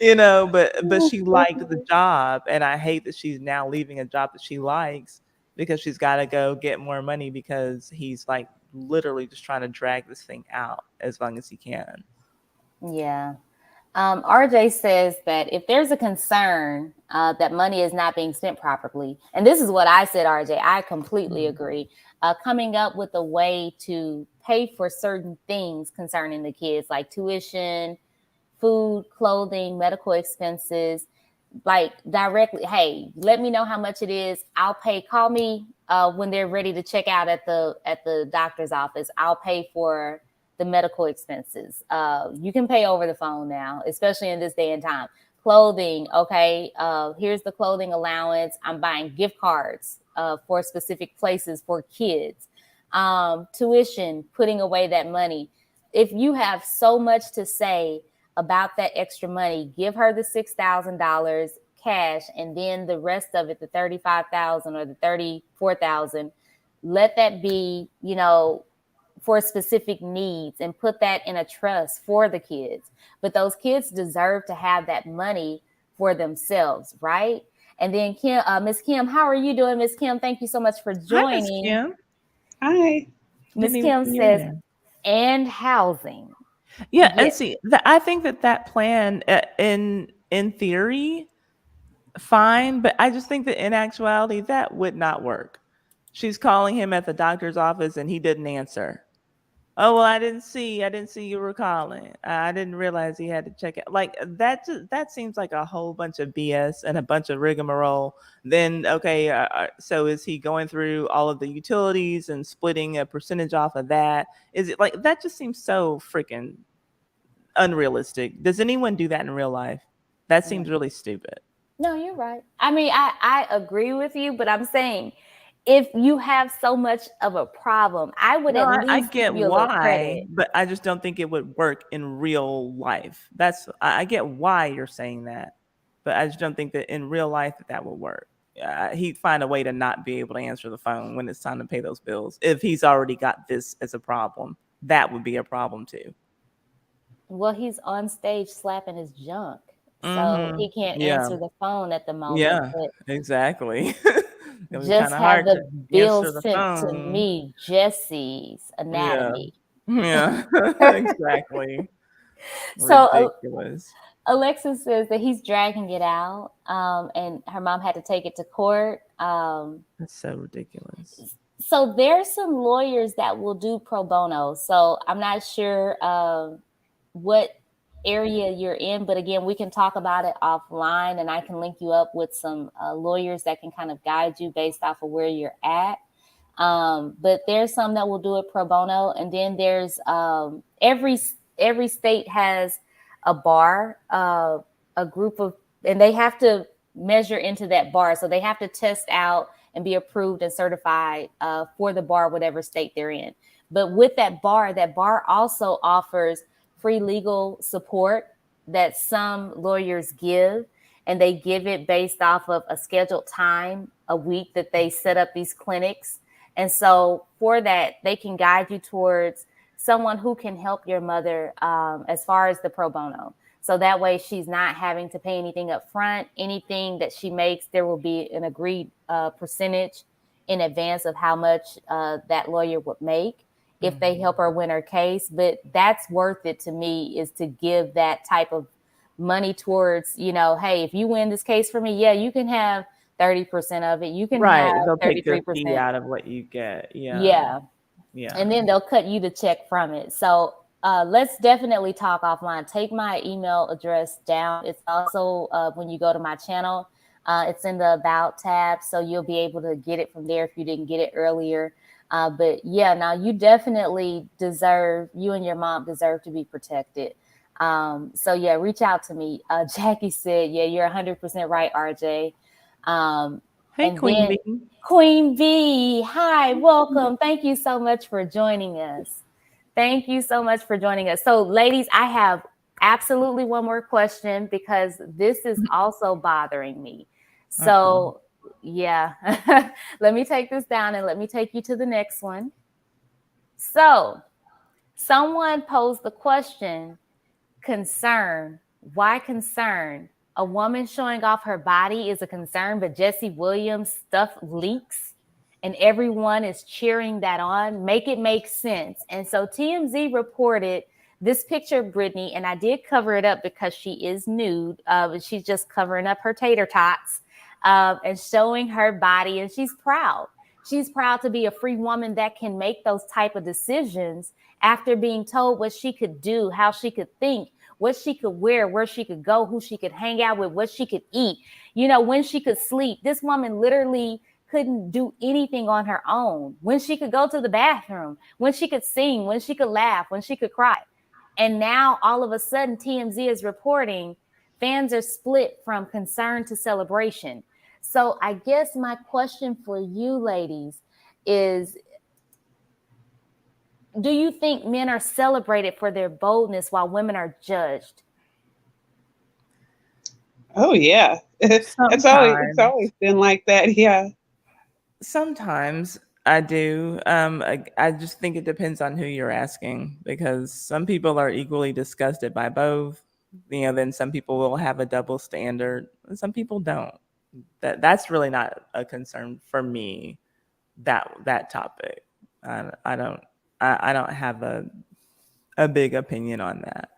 you know, but Oh, she that's liked the nice. job and I hate that she's now leaving a job that she likes because she's got to go get more money because he's like literally just trying to drag this thing out as long as he can. Yeah. RJ says that if there's a concern that money is not being spent properly, and this is what I said, RJ, I completely Mhm. agree. Coming up with a way to pay for certain things concerning the kids, like tuition, food, clothing, medical expenses, like directly, hey, let me know how much it is. I'll pay. Call me when they're ready to check out at the doctor's office. I'll pay for the medical expenses. You can pay over the phone now, especially in this day and time. Clothing, okay. Here's the clothing allowance. I'm buying gift cards for specific places for kids. Tuition, putting away that money. If you have so much to say about that extra money, give her the $6,000 cash, and then the rest of it, the 35,000 or the 34,000, let that be, for specific needs, and put that in a trust for the kids. But those kids deserve to have that money for themselves, right? And then Kim, Miss Kim, how are you doing, Miss Kim? Thank you so much for Hi, Miss joining. Kim. Hi. Miss Didn't even Kim see you in says, there. and housing. Yeah, Yeah, and see, I think that plan, in theory, fine, but I just think that in actuality, that would not work. She's calling him at the doctor's office, and he didn't answer. Oh well, I didn't see you were calling. I didn't realize he had to check it. Like that seems like a whole bunch of BS and a bunch of rigmarole. Then okay, so is he going through all of the utilities and splitting a percentage off of that? Is it like that? Just seems so freaking unrealistic. Does anyone do that in real life? That no, seems really stupid. no, you're right. I mean, I agree with you, but I'm saying if you have so much of a problem, I would No, at I least get give you a little why, credit. but I just don't think it would work in real life. I get why you're saying that, but I just don't think that in real life that would work. He'd find a way to not be able to answer the phone when it's time to pay those bills. If he's already got this as a problem, that would be a problem too. Well, he's on stage slapping his junk, so Mm-hmm. he can't Yeah. answer the phone at the moment. Yeah. But Exactly. It'll be kind just of have hard to the bill answer the sent to phone. me, Jesse's Yeah. Anatomy. Yeah. Exactly. So Ridiculous. Alexis says that he's dragging it out, and her mom had to take it to court. That's so ridiculous. So there's some lawyers that will do pro bono. So I'm not sure what area you're in, but again, we can talk about it offline, and I can link you up with some lawyers that can kind of guide you based off of where you're at. But there's some that will do it pro bono, and then there's every state has a bar, a group of, and they have to measure into that bar, so they have to test out and be approved and certified for the bar, whatever state they're in. But with that bar also offers free legal support that some lawyers give, and they give it based off of a scheduled time a week that they set up these clinics. And so for that, they can guide you towards someone who can help your mother as far as the pro bono. So that way she's not having to pay anything up front. Anything that she makes, there will be an agreed percentage in advance of how much that lawyer would make if they help her win her case. But that's worth it to me, is to give that type of money towards, hey, if you win this case for me, yeah, you can have 30% of it. You can Right. have They'll take their fee 33%. out of what you get. Yeah. Yeah. Yeah. And then they'll cut you the check from it. So let's definitely talk offline. Take my email address down. It's also when you go to my channel, it's in the About tab. So you'll be able to get it from there if you didn't get it earlier. But yeah, now you definitely deserve, you and your mom deserve to be protected. So yeah, reach out to me. Jackie said, yeah, you're 100% right, RJ. Hey, And Queen then Bee. Queen B, hi, welcome. Thank you so much for joining us. Thank you so much for joining us. So, ladies, I have absolutely one more question, because this is also bothering me. So, yeah, let me take this down and let me take you to the next one. So, someone posed the question, concern. Why concern? A woman showing off her body is a concern, but Jesse Williams' stuff leaks and everyone is cheering that on. Make it make sense. And so TMZ reported this picture of Brittany, and I did cover it up because she is nude. She's just covering up her tater tots and showing her body, and she's proud. She's proud to be a free woman that can make those type of decisions after being told what she could do, how she could think, what she could wear, where she could go, who she could hang out with, what she could eat, when she could sleep. This woman literally couldn't do anything on her own. When she could go to the bathroom, when she could sing, when she could laugh, when she could cry. And now all of a sudden TMZ is reporting fans are split from concern to celebration. So I guess my question for you ladies is, do you think men are celebrated for their boldness while women are judged? Oh yeah. It's always been like that. Yeah. Sometimes I do. I just think it depends on who you're asking, because some people are equally disgusted by both. Then some people will have a double standard, and some people don't. That's really not a concern for me. That topic, I don't. I don't have a big opinion on that.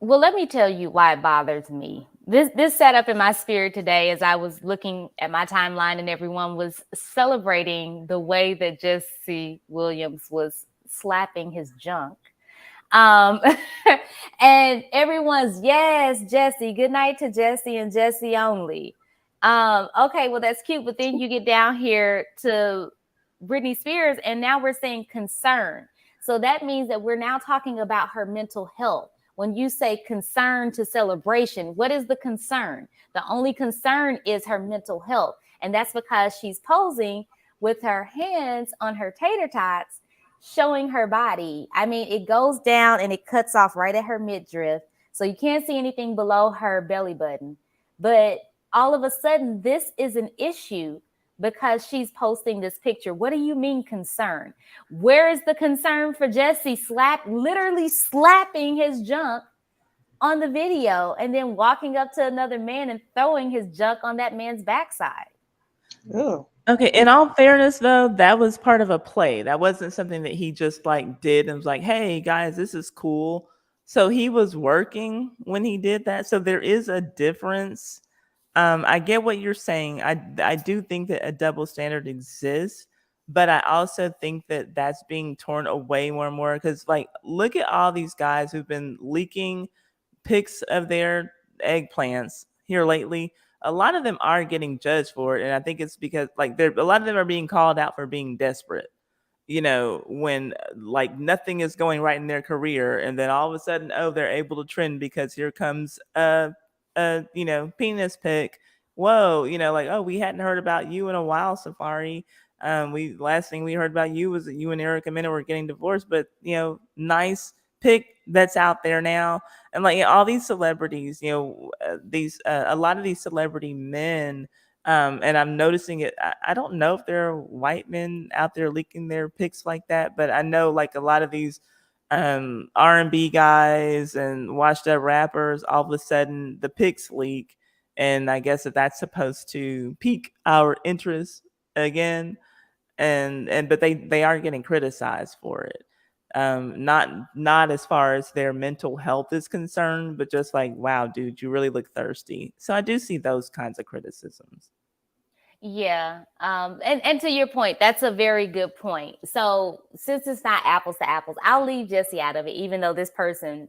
Well, let me tell you why it bothers me. This sat up in my spirit today as I was looking at my timeline, and everyone was celebrating the way that Jesse Williams was slapping his junk. Um, and everyone's, yes, Jesse, good night to Jesse and Jesse only. Okay, well, that's cute. But then you get down here to Britney Spears, and now we're saying concern. So that means that we're now talking about her mental health. When you say concern to celebration, what is the concern? The only concern is her mental health. And that's because she's posing with her hands on her tater tots, showing her body. I mean, it goes down and it cuts off right at her midriff. So you can't see anything below her belly button. But all of a sudden, this is an issue because she's posting this picture. What do you mean concern? Where is the concern for Jesse literally slapping his junk on the video and then walking up to another man and throwing his junk on that man's backside? Oh. Okay, in all fairness, though, that was part of a play. That wasn't something that he just did and was like, "Hey guys, this is cool." So he was working when he did that. So there is a difference. I get what you're saying. I do think that a double standard exists, but I also think that that's being torn away more and more, because look at all these guys who've been leaking pics of their eggplants here lately. A lot of them are getting judged for it, and I think it's because a lot of them are being called out for being desperate. When nothing is going right in their career, and then all of a sudden, they're able to trend because here comes a penis pic. Whoa, we hadn't heard about you in a while, Safari. We last thing we heard about you was that you and Erica Mena were getting divorced, but nice pic that's out there now. And all these celebrities, these a lot of these celebrity men And I'm noticing it. I don't know if there are white men out there leaking their pics like that, but I know like a lot of these R&B guys and washed up rappers, all of a sudden the pics leak, and I guess that's supposed to pique our interest again. And but they are getting criticized for it. Not as far as their mental health is concerned, but just like, wow, dude, you really look thirsty. So I do see those kinds of criticisms. Yeah. And to your point, that's a very good point. So since it's not apples to apples, I'll leave Jesse out of it, even though this person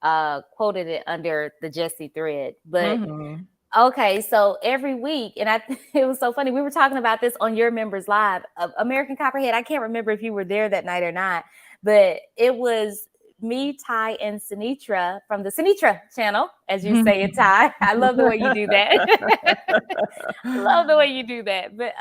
quoted it under the Jesse thread. But Mm-hmm. okay, so every week, and it was so funny. We were talking about this on your members live, American Copperhead. I can't remember if you were there that night or not, but it was me, Ty, and Sinitra from the Sinitra channel, as you say it, Ty. I love the way you do that. Love the way you do that. But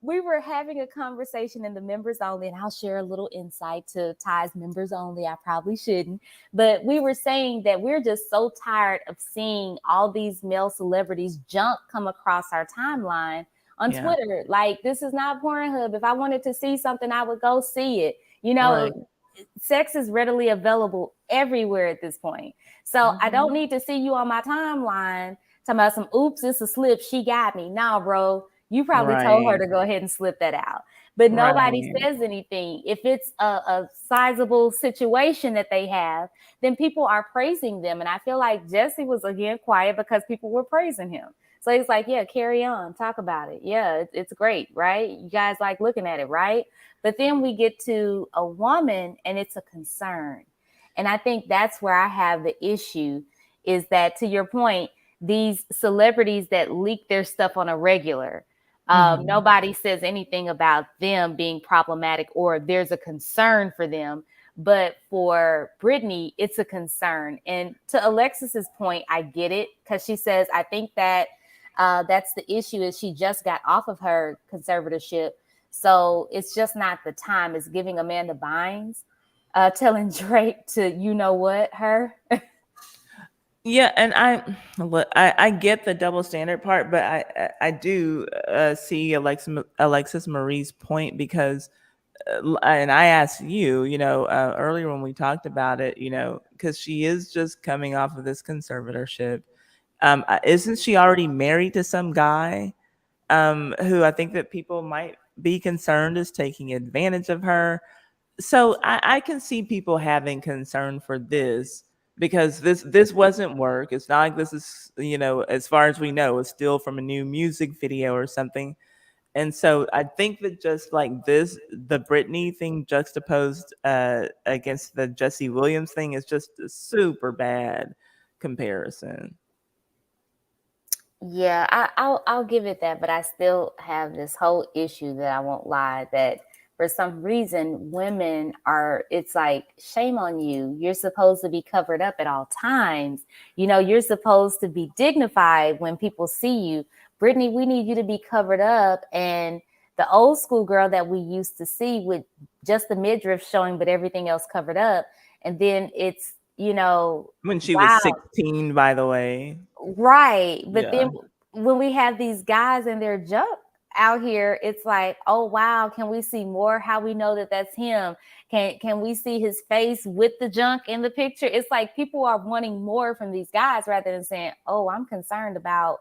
we were having a conversation in the members only, and I'll share a little insight to Ty's members only. I probably shouldn't, but we were saying that we're just so tired of seeing all these male celebrities junk come across our timeline on Yeah. Twitter. Like, this is not Pornhub. If I wanted to see something, I would go see it. You know, Right. sex is readily available everywhere at this point. So I don't need to see you on my timeline talking about some, oops, it's a slip, she got me. Nah, bro, you probably told her Right. to go ahead and slip that out. But nobody Right. says anything. If it's a sizable situation that they have, then people are praising them. And I feel like Jesse was, again, quiet because people were praising him. So he's like, yeah, carry on, talk about it. Yeah, it's great, right? You guys like looking at it, right? But then we get to a woman and it's a concern. And I think that's where I have the issue, is that, to your point, these celebrities that leak their stuff on a regular, nobody says anything about them being problematic or there's a concern for them. But for Brittany, it's a concern. And to Alexis's point, I get it, because she says, I think that that's the issue, is she just got off of her conservatorship. So it's just not the time. It's giving Amanda Bynes telling Drake to, you know what, her. Yeah, and I get the double standard part, but I do see Alexis Marie's point, because and I asked you, earlier when we talked about it, because she is just coming off of this conservatorship. Isn't she already married to some guy who I think that people might be concerned is taking advantage of her? So I can see people having concern for this, because this wasn't work. It's not like this is, as far as we know, it's still from a new music video or something. And so I think that just like this, the Britney thing juxtaposed against the Jesse Williams thing is just a super bad comparison. Yeah, I'll give it that, but I still have this whole issue that I won't lie, that for some reason women are, it's like, shame on you. You're supposed to be covered up at all times. You're supposed to be dignified when people see you. Brittany, we need you to be covered up. And the old school girl that we used to see with just the midriff showing, but everything else covered up. And then it's, When she was wow. 16, by the way. Right. But Yeah. then when we have these guys and their junk out here, it's like, oh wow, can we see more? How we know that that's him? Can we see his face with the junk in the picture? It's like people are wanting more from these guys rather than saying, oh, I'm concerned about,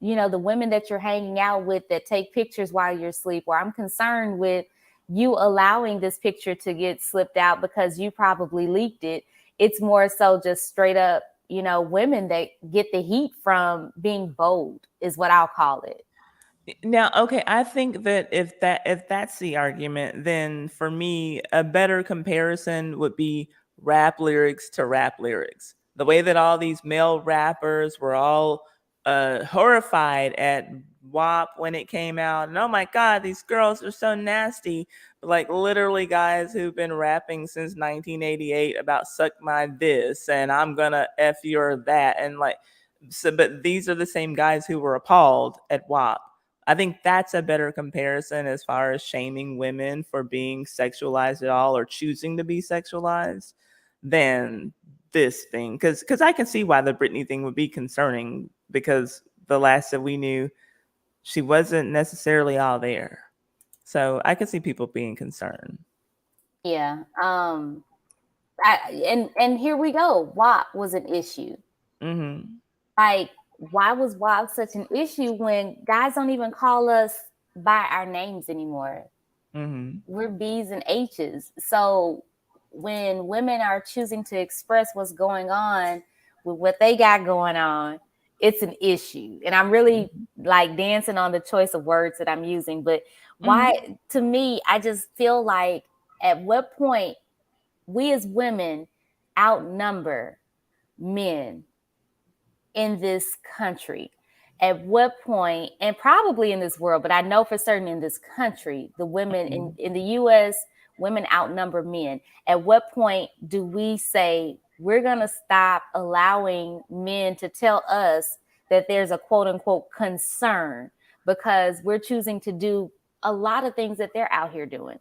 the women that you're hanging out with that take pictures while you're asleep, or I'm concerned with you allowing this picture to get slipped out because you probably leaked it. It's more so just straight up, women that get the heat from being bold, is what I'll call it. Now, okay, I think that if that's the argument, then for me, a better comparison would be rap lyrics to rap lyrics. The way that all these male rappers were all horrified at WAP when it came out, and oh my God, these girls are so nasty. Like literally, guys who've been rapping since 1988 about "suck my this" and "I'm gonna f your that," and like, so, but these are the same guys who were appalled at WAP. I think that's a better comparison as far as shaming women for being sexualized at all or choosing to be sexualized than this thing. Because I can see why the Britney thing would be concerning, because the last that we knew, she wasn't necessarily all there. So I could see people being concerned. Yeah. And here we go. WAP was an issue. Mm-hmm. Like, why was WAP such an issue when guys don't even call us by our names anymore? Mm-hmm. We're B's and H's. So when women are choosing to express what's going on with what they got going on, it's an issue. And I'm really like dancing on the choice of words that I'm using. But why, to me, I just feel like at what point we as women outnumber men in this country. At what point, and probably in this world, but I know for certain in this country, the women in the US, women outnumber men. At what point do we say we're going to stop allowing men to tell us that there's a quote unquote concern because we're choosing to do a lot of things that they're out here doing?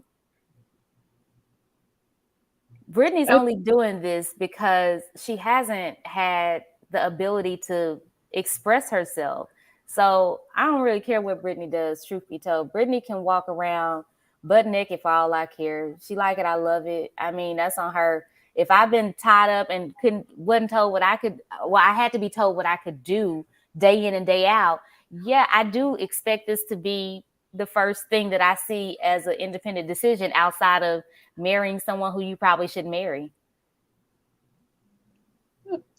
Brittany's only doing this because she hasn't had the ability to express herself. So I don't really care what Brittany does, truth be told. Brittany can walk around butt naked for all I care. She like it, I love it. I mean, that's on her. If I've been tied up and wasn't told what I could, well, I had to be told what I could do day in and day out. Yeah, I do expect this to be the first thing that I see as an independent decision outside of marrying someone who you probably should marry.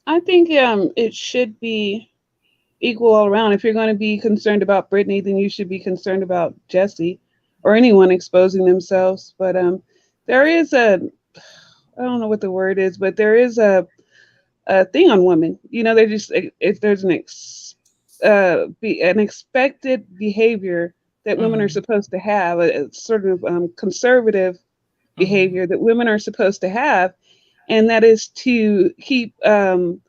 I think it should be equal all around. If you're going to be concerned about Brittany, then you should be concerned about Jesse or anyone exposing themselves. But there is I don't know what the word is, but there is a thing on women. You know, they just if there's an expected behavior that women are Mm-hmm. supposed to have, a sort of conservative Mm-hmm. behavior that women are supposed to have, and that is to keep the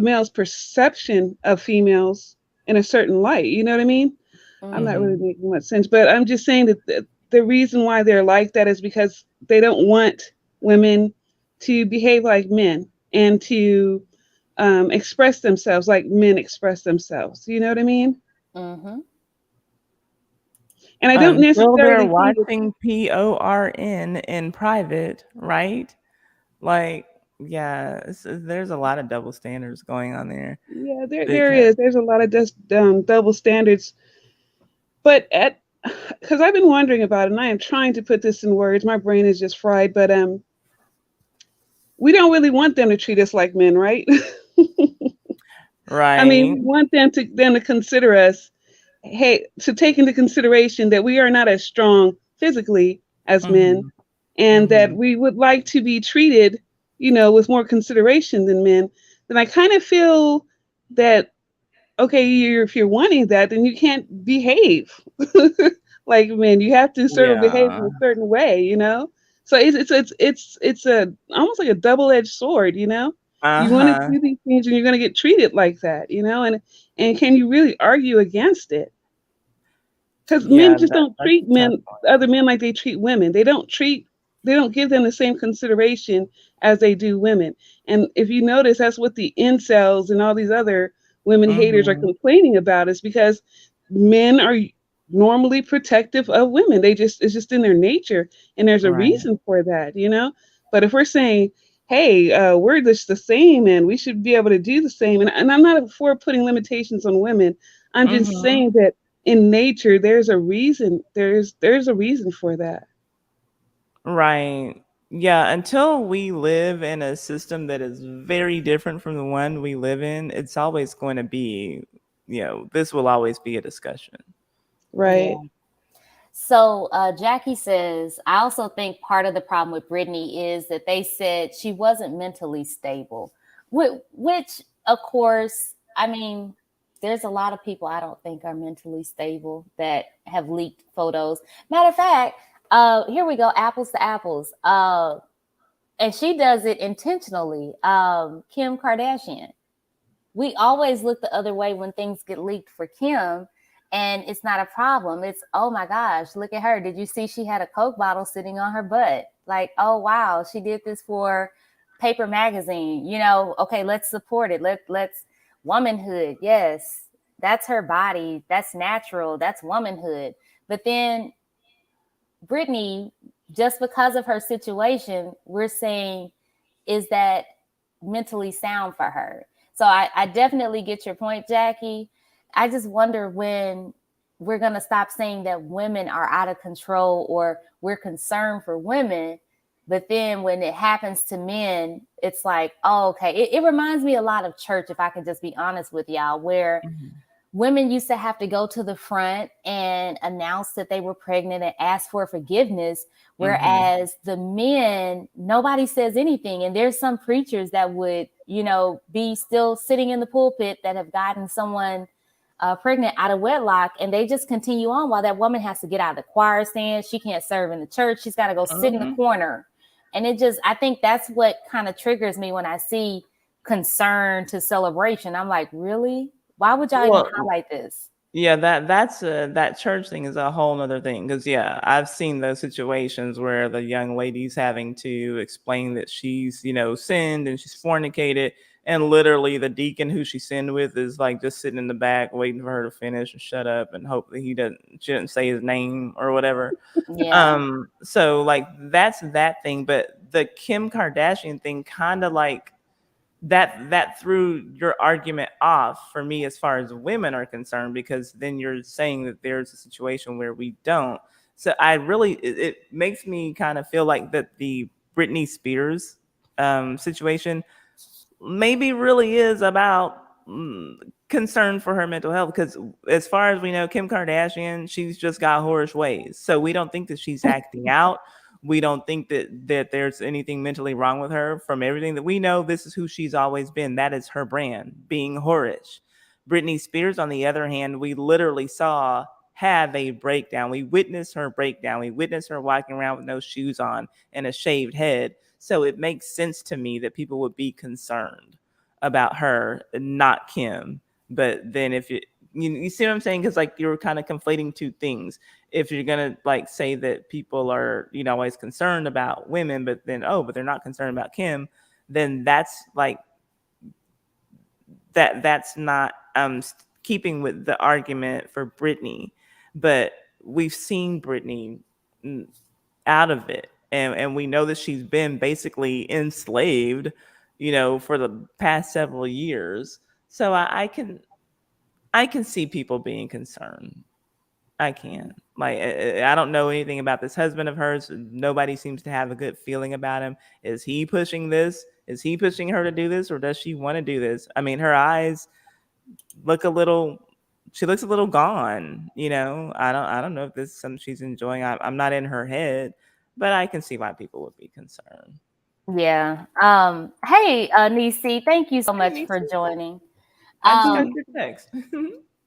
male's perception of females in a certain light. You know what I mean? I'm not really Mm-hmm. making much sense, but I'm just saying that the reason why they're like that is because they don't want women to behave like men and to express themselves like men express themselves. You know what I mean? Mm-hmm. And I don't Until they're necessarily think it's, watching PORN in private, right? Like, yeah, there's a lot of double standards going on there. yeah, there Because, is. There's a lot of just double standards. But at because I've been wondering about it, and I am trying to put this in words. My brain is just fried. But we don't really want them to treat us like men, right? I mean, right. we want them to consider us, hey, to take into consideration that we are not as strong physically as men, Mm-hmm. and that Mm-hmm. we would like to be treated, with more consideration than men. Then I kind of feel that okay, if you're wanting that, then you can't behave like men. You have to sort of behave in Yeah. a certain way. So it's a almost like a double-edged sword. You want to Uh-huh. do these things, and you're going to get treated like that. And can you really argue against it? Because men Yeah, just don't that's treat a tough one. other men like they treat women. They don't give them the same consideration as they do women. And if you notice, that's what the incels and all these other women haters are Mm-hmm. complaining about, is because men are normally protective of women. It's just in their nature, and there's a Right. reason for that. But if we're saying, hey, we're just the same and we should be able to do the same, and I'm not for putting limitations on women. I'm just Mm-hmm. saying that in nature there's a reason. There's a reason for that. Right. Yeah, until we live in a system that is very different from the one we live in, it's always going to be, this will always be a discussion. Right. Yeah. So Jackie says, I also think part of the problem with Brittany is that they said she wasn't mentally stable, which of course, I mean, there's a lot of people I don't think are mentally stable that have leaked photos. Matter of fact, here we go, apples to apples. And she does it intentionally. Kim Kardashian. We always look the other way when things get leaked for Kim, and it's not a problem. It's, oh my gosh, look at her. Did you see she had a Coke bottle sitting on her butt? Like, oh wow, she did this for Paper Magazine. Okay, let's support it. Let's womanhood. Yes. That's her body. That's natural. That's womanhood. But then Brittany, just because of her situation, we're saying, is that mentally sound for her? So I definitely get your point, Jackie. I just wonder when we're going to stop saying that women are out of control or we're concerned for women. But then when it happens to men, it's like, oh, okay. It reminds me a lot of church, if I can just be honest with y'all, where Mhm. women used to have to go to the front and announce that they were pregnant and ask for forgiveness, Mhm. whereas the men, nobody says anything. And there's some preachers that would, be still sitting in the pulpit that have gotten someone pregnant out of wedlock, and they just continue on while that woman has to get out of the choir stand. She can't serve in the church. She's got to go sit in the Mhm. corner. And I think that's what kind of triggers me when I see concern to celebration. I'm like, really? Why would y'all even Well, highlight this? yeah, that church thing is a whole nother thing. Because yeah, I've seen those situations where the young lady's having to explain that she's sinned and she's fornicated, and literally the deacon who she sinned with is like just sitting in the back waiting for her to finish and shut up and hope that she didn't say his name or whatever. Yeah. So like that's that thing, but the Kim Kardashian thing kind of like that threw your argument off for me as far as women are concerned, because then you're saying that there's a situation where we don't. So it makes me kind of feel like that the Britney Spears situation maybe really is about concern for her mental health, because as far as we know, Kim Kardashian, she's just got whorish ways, so we don't think that she's acting out. We don't think that there's anything mentally wrong with her. From everything that we know, this is who she's always been. That is her brand, being whorish. Britney Spears, on the other hand, we literally saw have a breakdown. We witnessed her breakdown. We witnessed her walking around with no shoes on and a shaved head. So it makes sense to me that people would be concerned about her, not Kim. But then if you see what I'm saying? Because like you're kind of conflating two things. If you're gonna like say that people are always concerned about women, but then but they're not concerned about Kim, then that's like that's not keeping with the argument for Britney. But we've seen Britney out of it, and we know that she's been basically enslaved for the past several years. So I can see people being concerned. I can. Like, I don't know anything about this husband of hers. Nobody seems to have a good feeling about him. Is he pushing this? Is he pushing her to do this, or does she want to do this? I mean, her eyes look a little. She looks a little gone. I don't know if this is something she's enjoying. I'm not in her head, but I can see why people would be concerned. Yeah. Hey, Nisi, thank you so Hey, much for Nisi, joining. I just got Um, your text.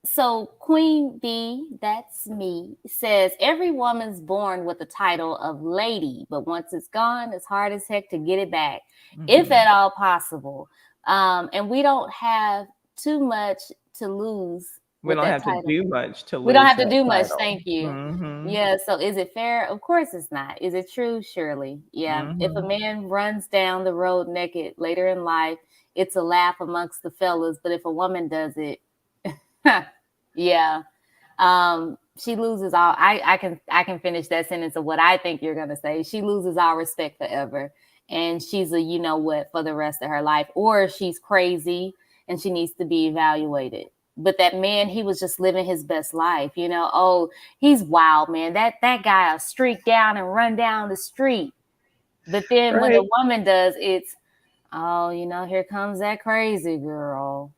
so Queen B, that's me, says every woman's born with the title of lady, but once it's gone, it's hard as heck to get it back, if Mhm. at all possible. And we don't have too much to lose We with don't that have to title. do much to We don't lose have to that do much. title. Thank you. Mhm. Yeah. So is it fair? Of course it's not. Is it true? Surely. Yeah. If a Mhm. man runs down the road naked later in life, it's a laugh amongst the fellas. But if a woman does it, yeah, she loses all. I can finish that sentence of what I think you're gonna say. She loses all respect forever, and she's a you know what for the rest of her life, or she's crazy and she needs to be evaluated. But that man, he was just living his best life. Oh, he's wild, man. That guy will streak down and run down the street. But then when Right. the woman does, it's oh, here comes that crazy girl.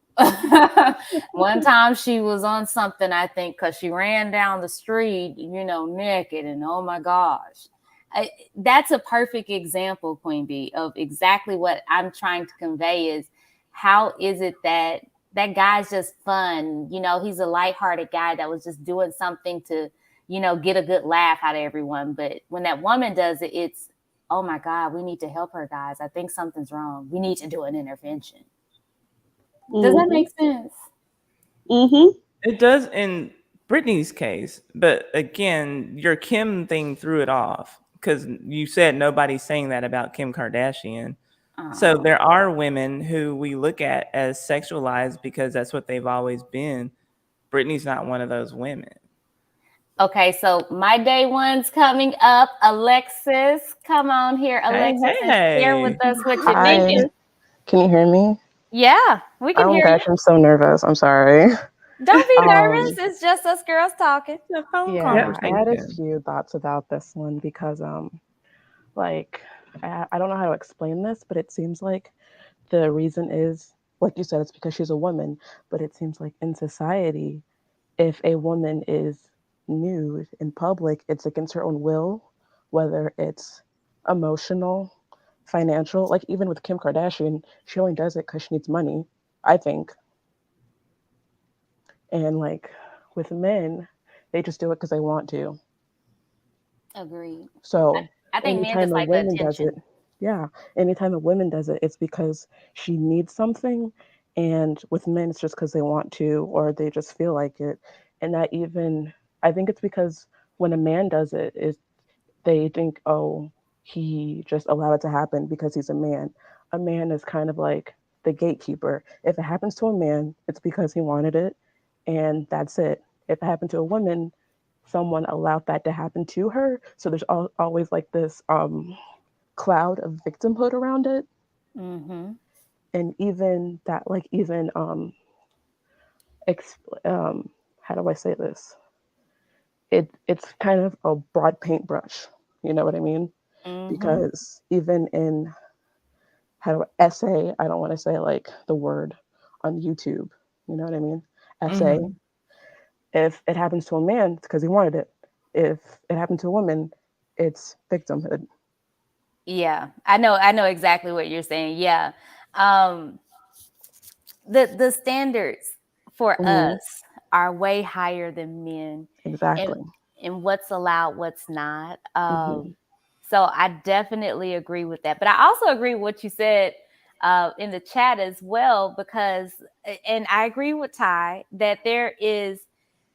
One time she was on something, I think, because she ran down the street, naked, and oh my gosh. That's a perfect example, Queen Bee, of exactly what I'm trying to convey is how is it that that guy's just fun? He's a lighthearted guy that was just doing something to, get a good laugh out of everyone. But when that woman does it, it's oh my God, we need to help her, guys. I think something's wrong. We need to do an intervention. Does that Mhm. make sense? Mhm. It does in Britney's case, but again, your Kim thing threw it off because you said nobody's saying that about Kim Kardashian. So Oh, there are women who we look at as sexualized because that's what they've always been. Brittany's not one of those women. Okay, so my day one's coming up. Alexis, come on here, Hey, Alexis, hey, and share with hey. us what you're Hi, thinking. can you hear me? Yeah, we can Oh hear gosh, you. I'm so nervous. I'm sorry. Don't be nervous. Um, It's just us girls talking. It's a phone yeah, I had a conversation. few thoughts about this one because like I don't know how to explain this, but it seems like the reason is, like you said, it's because she's a woman. But it seems like in society, if a woman is nude in public, it's against her own will, whether it's emotional, financial. Like even with Kim Kardashian, she only does it because she needs money, I think. And like with men, they just do it because they want to. Agreed. So I think men anytime just a like the woman does it, attention. yeah, anytime a woman does it, it's because she needs something. And with men, it's just because they want to or they just feel like it. And that even, I think it's because when a man does it, they think, oh, he just allowed it to happen because he's a man. A man is kind of like the gatekeeper. If it happens to a man, it's because he wanted it, and that's it. If it happened to a woman, someone allowed that to happen to her. So there's always like this cloud of victimhood around it, Mm-hmm. and even that, like even how do I say this? It's kind of a broad paintbrush. You know what I mean? Mm-hmm. Because even in how do I essay, I don't want to say like the word on YouTube. You know what I mean? Essay. Mm-hmm. If it happens to a man, it's because he wanted it. If it happened to a woman, it's victimhood. Yeah, I know exactly what you're saying. Yeah. Um, the standards for Hmm. us are way higher than men, and Exactly. what's allowed, what's not. Hmm. So I definitely agree with that. But I also agree with what you said in the chat as well, because, and I agree with Ty that there is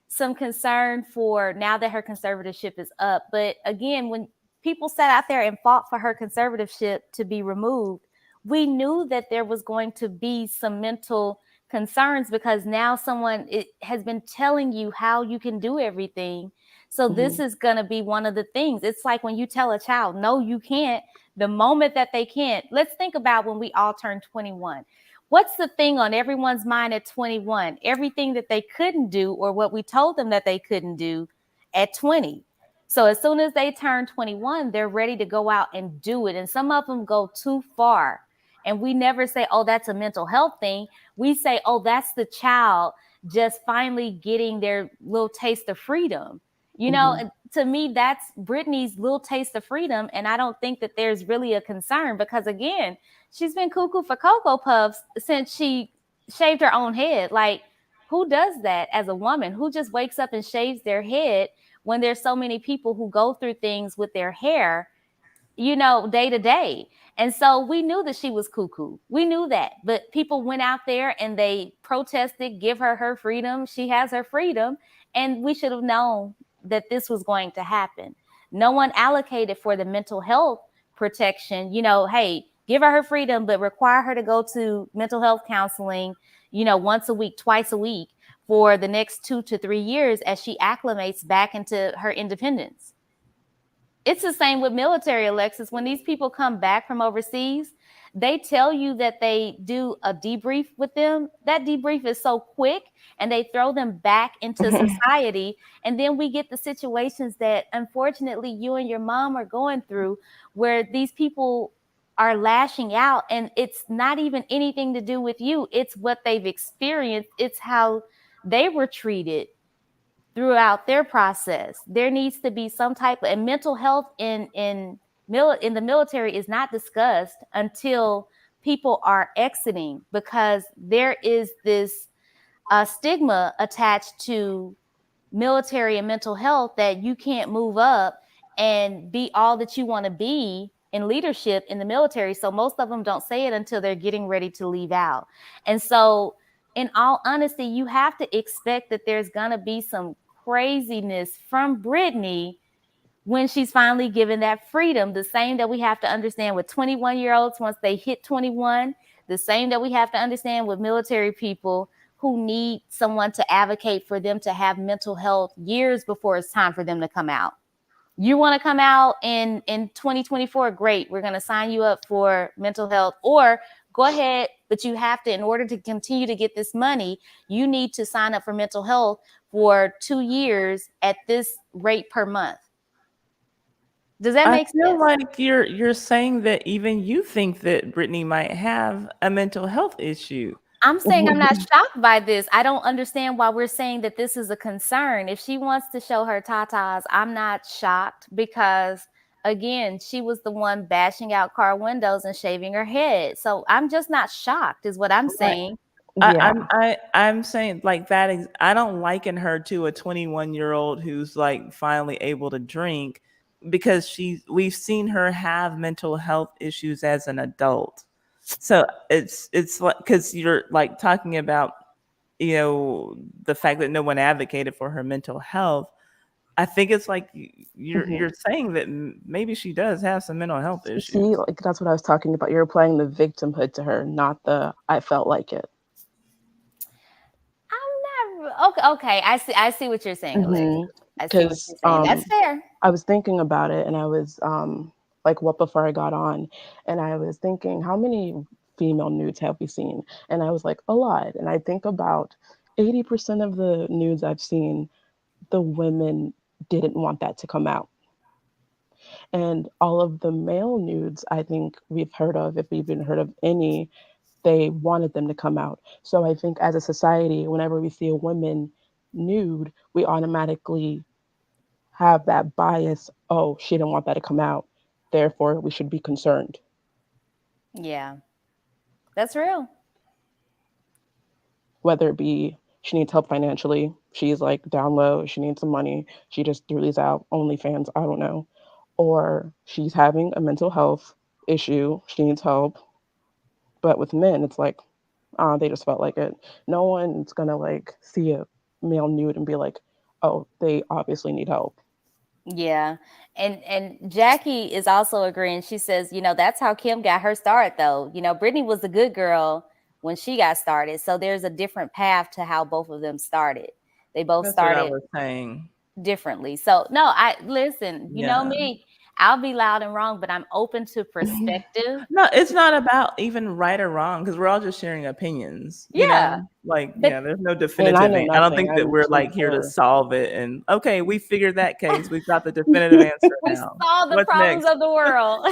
some concern for now that her conservatorship is up. But again, when people sat out there and fought for her conservatorship to be removed, we knew that there was going to be some mental concerns because now someone has been telling you how you can do everything. So this Hmm. is going to be one of the things. It's like when you tell a child, no, you can't, the moment that they can't. Let's think about when we all turned 21. What's the thing on everyone's mind at 21? Everything that they couldn't do or what we told them that they couldn't do at 20. So as soon as they turn 21, they're ready to go out and do it. And some of them go too far. And we never say, oh, that's a mental health thing. We say, oh, that's the child just finally getting their little taste of freedom. You know, Hmm. to me, that's Brittany's little taste of freedom. And I don't think that there's really a concern because, again, she's been cuckoo for Cocoa Puffs since she shaved her own head. Like, who does that as a woman? Who just wakes up and shaves their head when there's so many people who go through things with their hair, you know, day to day? And so we knew that she was cuckoo. We knew that. But people went out there and they protested, give her her freedom. She has her freedom. And we should have known that this was going to happen. No one allocated for the mental health protection. You know, hey, give her her freedom, but require her to go to mental health counseling, you know, once a week, twice a week for the next 2 to 3 years as she acclimates back into her independence. It's the same with military, Alexis. When these people come back from overseas, they tell you that they do a debrief with them. That debrief is so quick and they throw them back into society. And then we get the situations that unfortunately you and your mom are going through where these people are lashing out and it's not even anything to do with you. It's what they've experienced. It's how they were treated throughout their process. There needs to be some type of, and mental health in the military is not discussed until people are exiting because there is this stigma attached to military and mental health that you can't move up and be all that you want to be in leadership in the military. So most of them don't say it until they're getting ready to leave out. And so, in all honesty, you have to expect that there's going to be some craziness from Brittany when she's finally given that freedom. The same that we have to understand with 21-year-olds once they hit 21, the same that we have to understand with military people who need someone to advocate for them to have mental health years before it's time for them to come out. You want to come out in 2024, great. We're going to sign you up for mental health, or go ahead, but you have to, in order to continue to get this money, you need to sign up for mental health for 2 years at this rate per month. Does that I make feel sense? like you're saying that even you think that Brittany might have a mental health issue. I'm saying I'm not shocked by this. I don't understand why we're saying that this is a concern. If she wants to show her tatas, I'm not shocked because, again, she was the one bashing out car windows and shaving her head. So I'm just not shocked, is what I'm Right. saying. Yeah. I'm saying like that. I don't liken her to a 21-year-old who's like finally able to drink, because we've seen her have mental health issues as an adult. So it's like, because you're like talking about, the fact that no one advocated for her mental health. I think it's like you're saying that maybe she does have some mental health issues. See, like that's what I was talking about. You're applying the victimhood to her, not the I felt like it. I'm not okay. I see what you're saying, Alexis. I see what Because you're saying. That's fair. I was thinking about it, and I was like, what before I got on, and I was thinking, how many female nudes have we seen? And I was like, a lot. And I think about 80% of the nudes I've seen, the women didn't want that to come out. And all of the male nudes I think we've heard of, if we've even heard of any, they wanted them to come out. So I think as a society, whenever we see a woman nude, we automatically have that bias. Oh, she didn't want that to come out. Therefore, we should be concerned. Yeah, that's real. Whether it be she needs help financially, she's like down low, she needs some money, she just threw these out, OnlyFans, I don't know. Or she's having a mental health issue, she needs help. But with men, it's like, they just felt like it. No one's gonna like see a male nude and be like, oh, they obviously need help. Yeah. And Jackie is also agreeing. She says, that's how Kim got her start though. Brittany was the good girl when she got started. So there's a different path to how both of them started. They both That's what I started was saying. differently. So no, I listen, you know Yeah. me, I'll be loud and wrong, but I'm open to perspective. No, it's not about even right or wrong, because we're all just sharing opinions. Yeah. Like, But there's no And I definitive. know I don't nothing. think that I'm we're like here to 24. solve it. And okay, we figured that case. We've got the definitive answer we now. solve the What's problems next? of the world.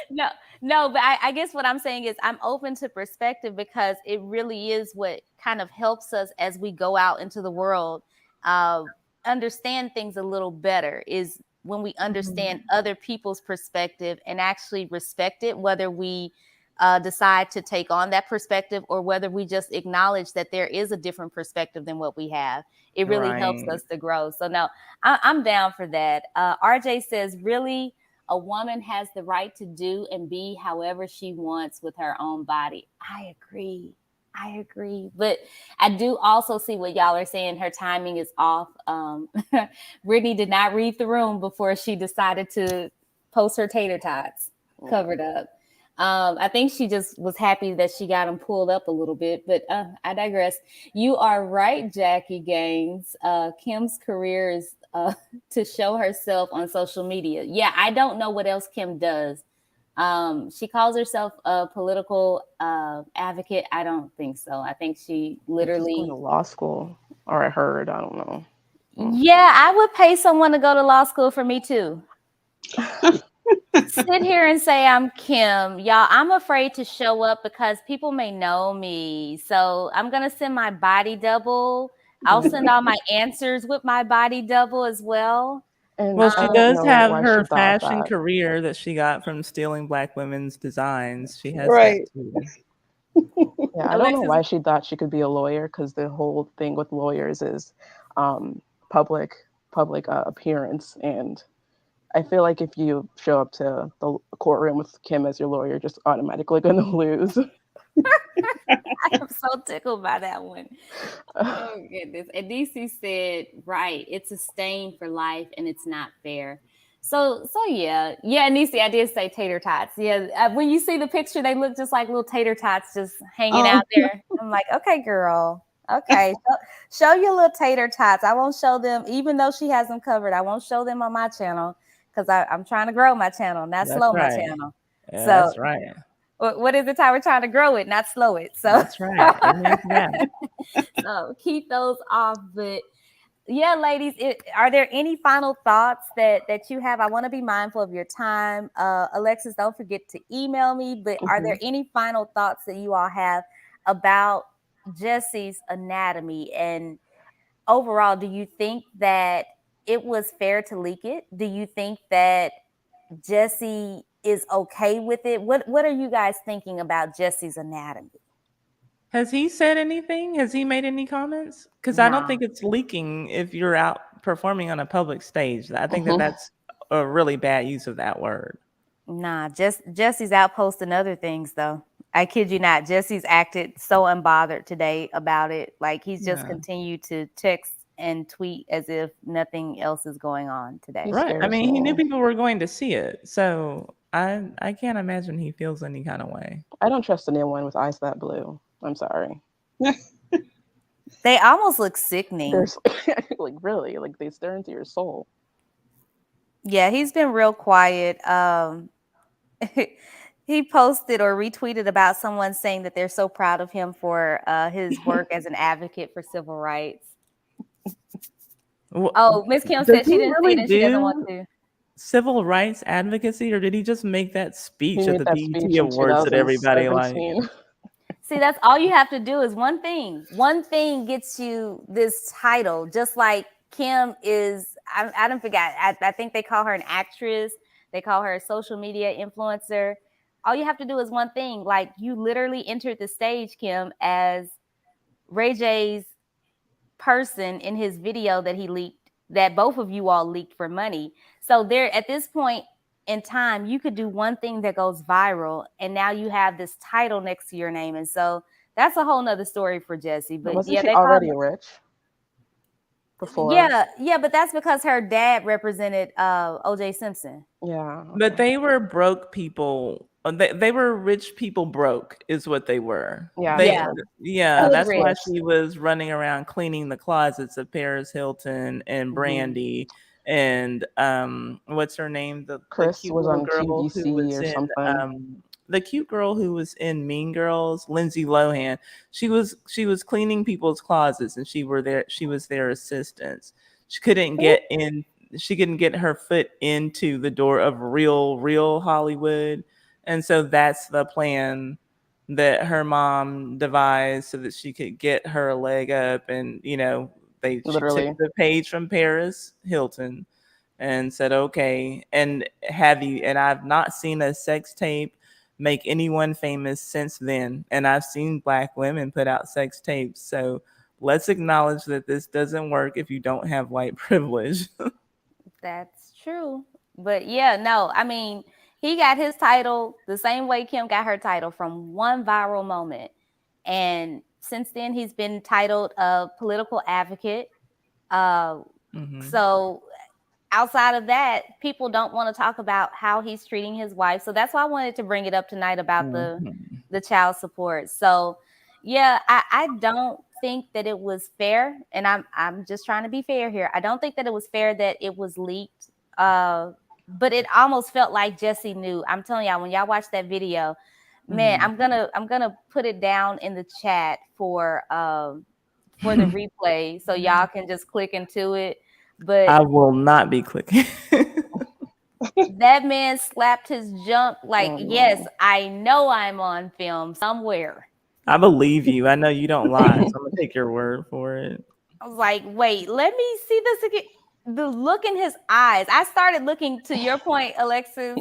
No, no, but I guess what I'm saying is I'm open to perspective because it really is what kind of helps us as we go out into the world, uh, understand things a little better, is when we understand other people's perspective and actually respect it, whether we decide to take on that perspective or whether we just acknowledge that there is a different perspective than what we have. It really helps Right. us to grow. So no, I'm down for that. RJ says, really, a woman has the right to do and be however she wants with her own body. I agree. But I do also see what y'all are saying. Her timing is off. Brittany did not read the room before she decided to post her tater tots covered up. I think she just was happy that she got them pulled up a little bit, but I digress. You are right, Jackie Gaines. Kim's career is to show herself on social media. Yeah, I don't know what else Kim does. She calls herself a political advocate. I don't think so. I think she She's going to literally. law school, or I heard. I don't know. Yeah, I would pay someone to go to law school for me too. Sit here and say I'm Kim. Y'all, I'm afraid to show up because people may know me. So I'm going to send my body double. I'll send all my answers with my body double as well. And Well, I she don't does know have why she her thought fashion that. career that she got from stealing Black women's designs. She has that Right. too. Yeah, I don't know Alexis, why she thought she could be a lawyer, because the whole thing with lawyers is um, public appearance, and I feel like if you show up to the courtroom with Kim as your lawyer, you're just automatically going to lose. I'm so tickled by that one. Oh goodness. And DC said, right, it's a stain for life and it's not fair. So yeah, Nisi, I did say tater tots. Yeah, when you see the picture, they look just like little tater tots just hanging out there. I'm like, okay, girl, okay, show your little tater tots. I won't show them, even though she has them covered. I won't show them on my channel because I'm trying to grow my channel, not That's slow my right. channel. Yeah, So that's right. what is the time we're trying to grow it, not slow it. So That's right. Amen to that. so keep those off, but yeah, ladies, are there any final thoughts that you have? I want to be mindful of your time. Alexis, don't forget to email me, but are there any final thoughts that you all have about Jesse's anatomy? And overall, do you think that it was fair to leak it? Do you think that Jesse is okay with it? What are you guys thinking about Jesse's anatomy? Has he said anything? Has he made any comments? Because I don't Nah. think it's leaking if you're out performing on a public stage. I think that that's a really bad use of that word. Nah, Jesse's out posting other things though. I kid you not. Jesse's acted so unbothered today about it. Like he's just Yeah. continued to text and tweet as if nothing else is going on today. He Right. I scares mean, he knew me. people were going to see it. So I can't imagine he feels any kind of way. I don't trust anyone with eyes that blue. I'm sorry. They almost look sickening. There's like really, like they stare into your soul. Yeah, he's been real quiet. He posted or retweeted about someone saying that they're so proud of him for his work as an advocate for civil rights. Oh, Miss Kim Does said he she didn't see really it and she doesn't want do to. civil rights advocacy, or did he just make that speech He at made the that BET speech in Awards that everybody like? 2017. See, that's all you have to do is one thing. One thing gets you this title, just like Kim is. I don't forget. I think they call her an actress. They call her a social media influencer. All you have to do is one thing. Like you literally entered the stage, Kim, as Ray J's person in his video that he leaked, that both of you all leaked for money. So there, at this point in time, you could do one thing that goes viral, and now you have this title next to your name, and so that's a whole nother story for Jesse. But Wasn't yeah, she they called. already rich before? Yeah, but that's because her dad represented O.J. Simpson. Yeah. But Okay. they were broke people. They were rich people broke is what they were. Yeah. They Yeah, yeah, hood that's why rich. she was running around cleaning the closets of Paris Hilton and Brandy and what's her name? The Chris cute was little on girl who QVC was or in something. the cute girl who was in Mean Girls, Lindsay Lohan. She was cleaning people's closets and she was their assistant. She couldn't get in she couldn't get her foot into the door of real Hollywood. And so that's the plan that her mom devised so that she could get her a leg up. And she took Literally. the page from Paris Hilton and said, okay, and I've not seen a sex tape make anyone famous since then. And I've seen Black women put out sex tapes. So let's acknowledge that this doesn't work if you don't have white privilege. That's true. But yeah, no, I mean, he got his title the same way Kim got her title, from one viral moment. And since then, he's been titled a political advocate. So outside of that, people don't want to talk about how he's treating his wife. So that's why I wanted to bring it up tonight about the child support. So yeah, I don't think that it was fair, and I'm just trying to be fair here. I don't think that it was fair that it was leaked. But it almost felt like Jesse knew. I'm telling y'all, when y'all watch that video, man, I'm gonna put it down in the chat for the replay so y'all can just click into it. But I will not be clicking. that man slapped his junk like, Oh, no. yes, I know I'm on film somewhere. I believe you. I know you don't lie, so I'm gonna take your word for it. I was like, wait, let me see this again. The look in his eyes. I started looking, to your point, Alexis.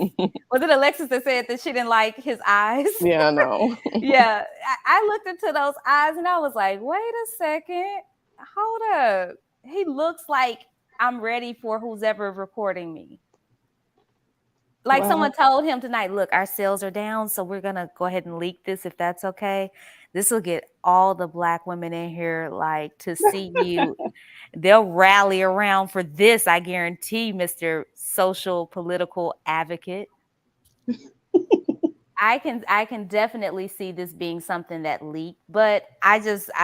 Was it Alexis that said that she didn't like his eyes? Yeah, no. Yeah. I looked into those eyes and I was like, wait a second. Hold up. He looks like I'm ready for who's ever recording me. Like Well, someone told him tonight, look, our sales are down, so we're gonna go ahead and leak this if that's okay. This will get all the Black women in here like to see you. They'll rally around for this, I guarantee, Mr. Social Political Advocate. I can definitely see this being something that leaked, but I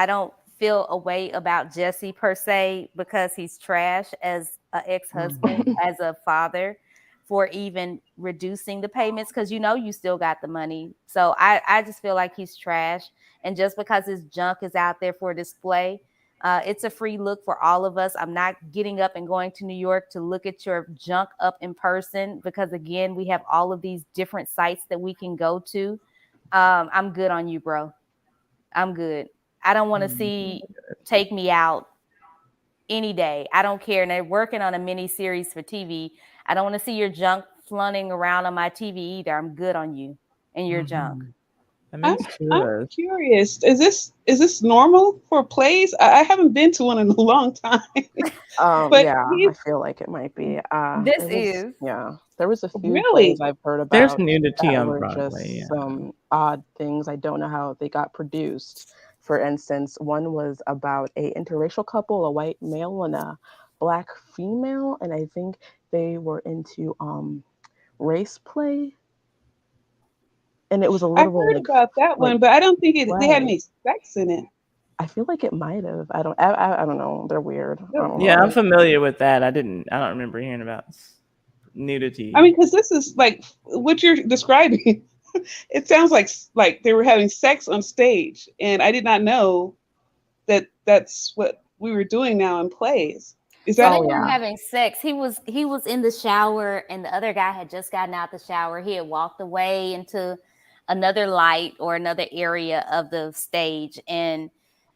don't feel a way about Jesse per se because he's trash as an ex-husband, as a father, for even reducing the payments because you still got the money. So I just feel like he's trash. And just because his junk is out there for display, it's a free look for all of us. I'm not getting up and going to New York to look at your junk up in person because, again, we have all of these different sites that we can go to. I'm good on you, bro. I'm good. I don't want to see Take Me Out any day. I don't care. And they're working on a mini series for TV. I don't want to see your junk flaunting around on my TV either. I'm good on you and your junk. That I'm makes two I'm of us. curious. Is this normal for plays? I haven't been to one in a long time. But yeah, he's I feel like it might be. This It was, is. yeah, there was a few plays really. I've heard There's about nudity that on were Broadway. just Yeah. some odd things. I don't know how they got produced. For instance, one was about a interracial couple, a white male and a black female, and I think they were into race play, and it was a I literal heard about that like one, but I don't think they had play. any sex in it. I feel like it might have. I don't know. They're weird. I don't Yeah, I'm know. familiar with that. I don't remember hearing about I nudity. mean, because this is like what you're describing. It sounds like they were having sex on stage, and I did not know that that's what we were doing now in plays. Is So they that Oh weren't yeah. having sex. He was in the shower, and the other guy had just gotten out the shower. He had walked away into another light or another area of the stage, and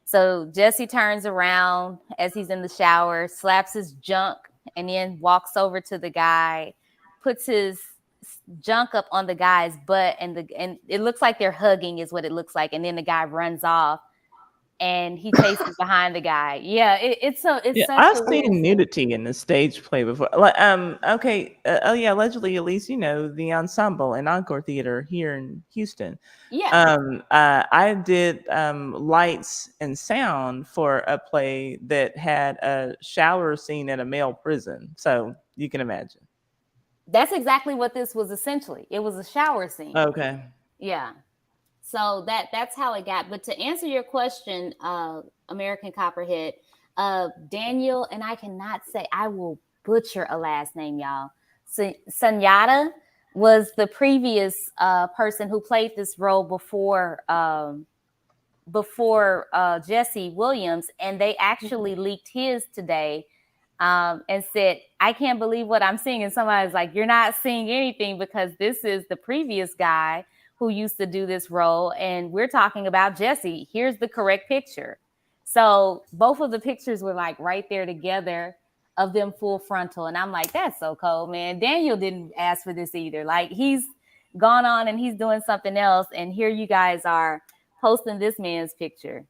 so Jesse turns around as he's in the shower, slaps his junk, and then walks over to the guy, puts his junk up on the guy's butt, and it looks like they're hugging, is what it looks like, and then the guy runs off. And he chases behind the guy. Yeah, it's Yeah, such I've a weird seen scene. nudity in the stage play before. Like, okay, oh yeah, allegedly, at least the ensemble and encore theater here in Houston. Yeah, I did lights and sound for a play that had a shower scene at a male prison. So you can imagine. that's exactly what this was essentially. It was a shower scene. Okay. Yeah. So that's how it got. But to answer your question, American Copperhead, Daniel, and I cannot say, I will butcher a last name, y'all. Sunyata was the previous person who played this role before Jesse Williams, and they actually leaked his today, and said, I can't believe what I'm seeing. And somebody's like, you're not seeing anything because this is the previous guy who used to do this role. And we're talking about Jesse. Here's the correct picture. So both of the pictures were like right there together of them full frontal. And I'm like, that's so cold, man. Daniel didn't ask for this either. Like, he's gone on and he's doing something else. And here you guys are posting this man's picture.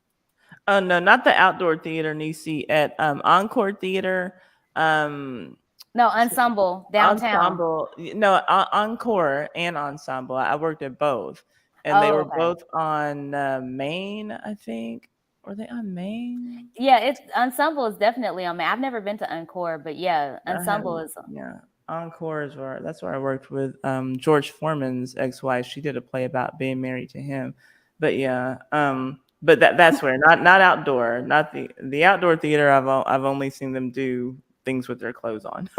Oh no, not the outdoor theater, Nisi, at Encore Theater. Um, No, Ensemble downtown. Ensemble, no, Encore and Ensemble. I worked at both, and they Oh, were okay. both on Main, I think. Were they on Main? Yeah, it's Ensemble is definitely on me. I've never been to Encore, but yeah, I had, Ensemble is. yeah. Encore is where that's where I worked with George Foreman's ex-wife. She did a play about being married to him, but yeah, but that's where not outdoor, not the outdoor theater. I've only seen them do things with their clothes on.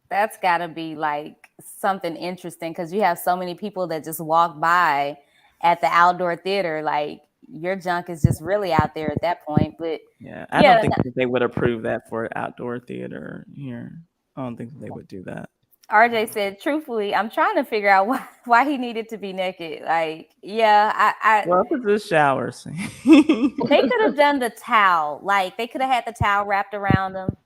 That's got to be like something interesting because you have so many people that just walk by at the outdoor theater. Like, your junk is just really out there at that point. But Yeah, I don't yeah, think that they would approve that for outdoor theater here. I don't think that they would do that. RJ said, truthfully, I'm trying to figure out why he needed to be naked. Like, yeah, I Well, it's a shower scene. they could have done the towel. Like, they could have had the towel wrapped around him,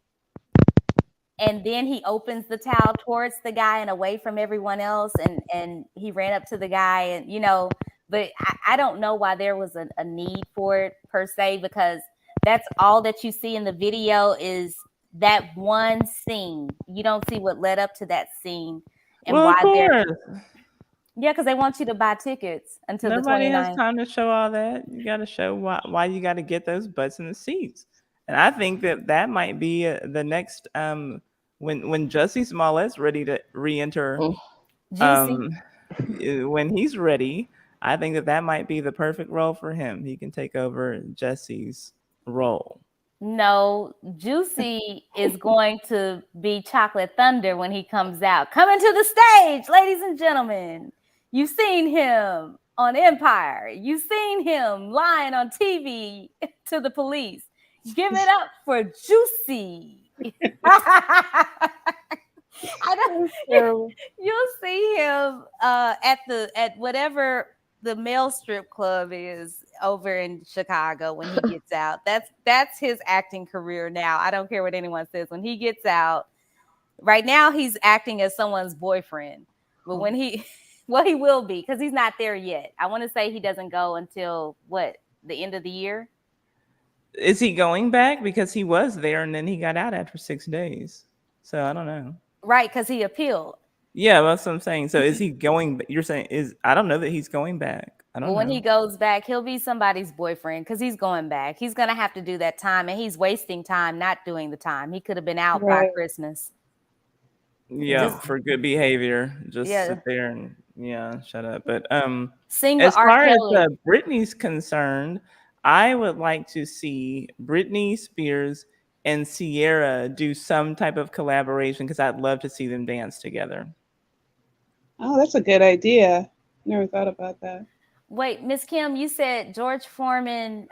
and then he opens the towel towards the guy and away from everyone else, and he ran up to the guy, and but I don't know why there was a need for it per se, because that's all that you see in the video is that one scene. You don't see what led up to that scene and Well, of why they're course. yeah, because they want you to buy tickets until the Nobody has 29th. time to show all that. You got to show why you got to get those butts in the seats. And I think that might be the next when Jussie Smollett's ready to re-enter, Juicy. um when he's ready, I think that might be the perfect role for him. He can take over Jesse's role. No, Juicy is going to be Chocolate Thunder when he comes out. Coming to the stage, ladies and gentlemen. You've seen him on Empire. You've seen him lying on TV to the police. Give it up for Juicy. I don't, you'll see him at whatever the male strip club is over in Chicago when he gets out. That's his acting career now. I don't care what anyone says. When he gets out, right now he's acting as someone's boyfriend. But when he well, he will be because he's not there yet. I want to say he doesn't go until what, the end of the year. Is he going back? Because he was there and then he got out after 6 days. So I don't know. Right, because he appealed. Yeah, that's what I'm saying. So is he going? You're saying is I don't know that he's going back. I don't Well, when know. he goes back, he'll be somebody's boyfriend because he's going back. He's going to have to do that time, and he's wasting time not doing the time. He could have been out by Right. Christmas. Yeah, Just for good behavior, just yeah, sit there and shut up. But sing with as R. far as Kelly. Britney's concerned, I would like to see Britney Spears and Sierra do some type of collaboration because I'd love to see them dance together. Oh, that's a good idea. Never thought about that. Wait, Miss Kim, you said George Foreman did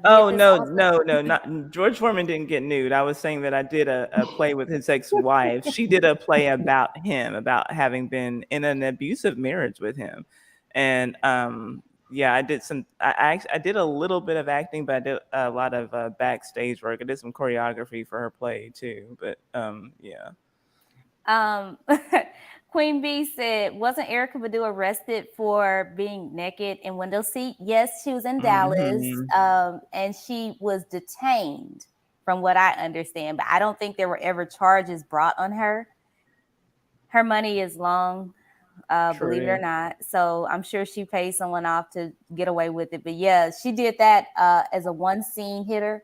Oh this no, also? no, not George Foreman didn't get nude. I was saying that I did a play with his ex-wife. She did a play about him, about having been in an abusive marriage with him. And yeah, I did a little bit of acting, but I did a lot of backstage work. I did some choreography for her play too. But yeah. Queen Bee said, wasn't Erica Badu arrested for being naked in window seat? Yes, she was in Dallas, Mhm. and she was detained, from what I understand. But I don't think there were ever charges brought on her. Her money is long, believe it or True. not. So I'm sure she paid someone off to get away with it. But yeah, she did that as a one scene hitter.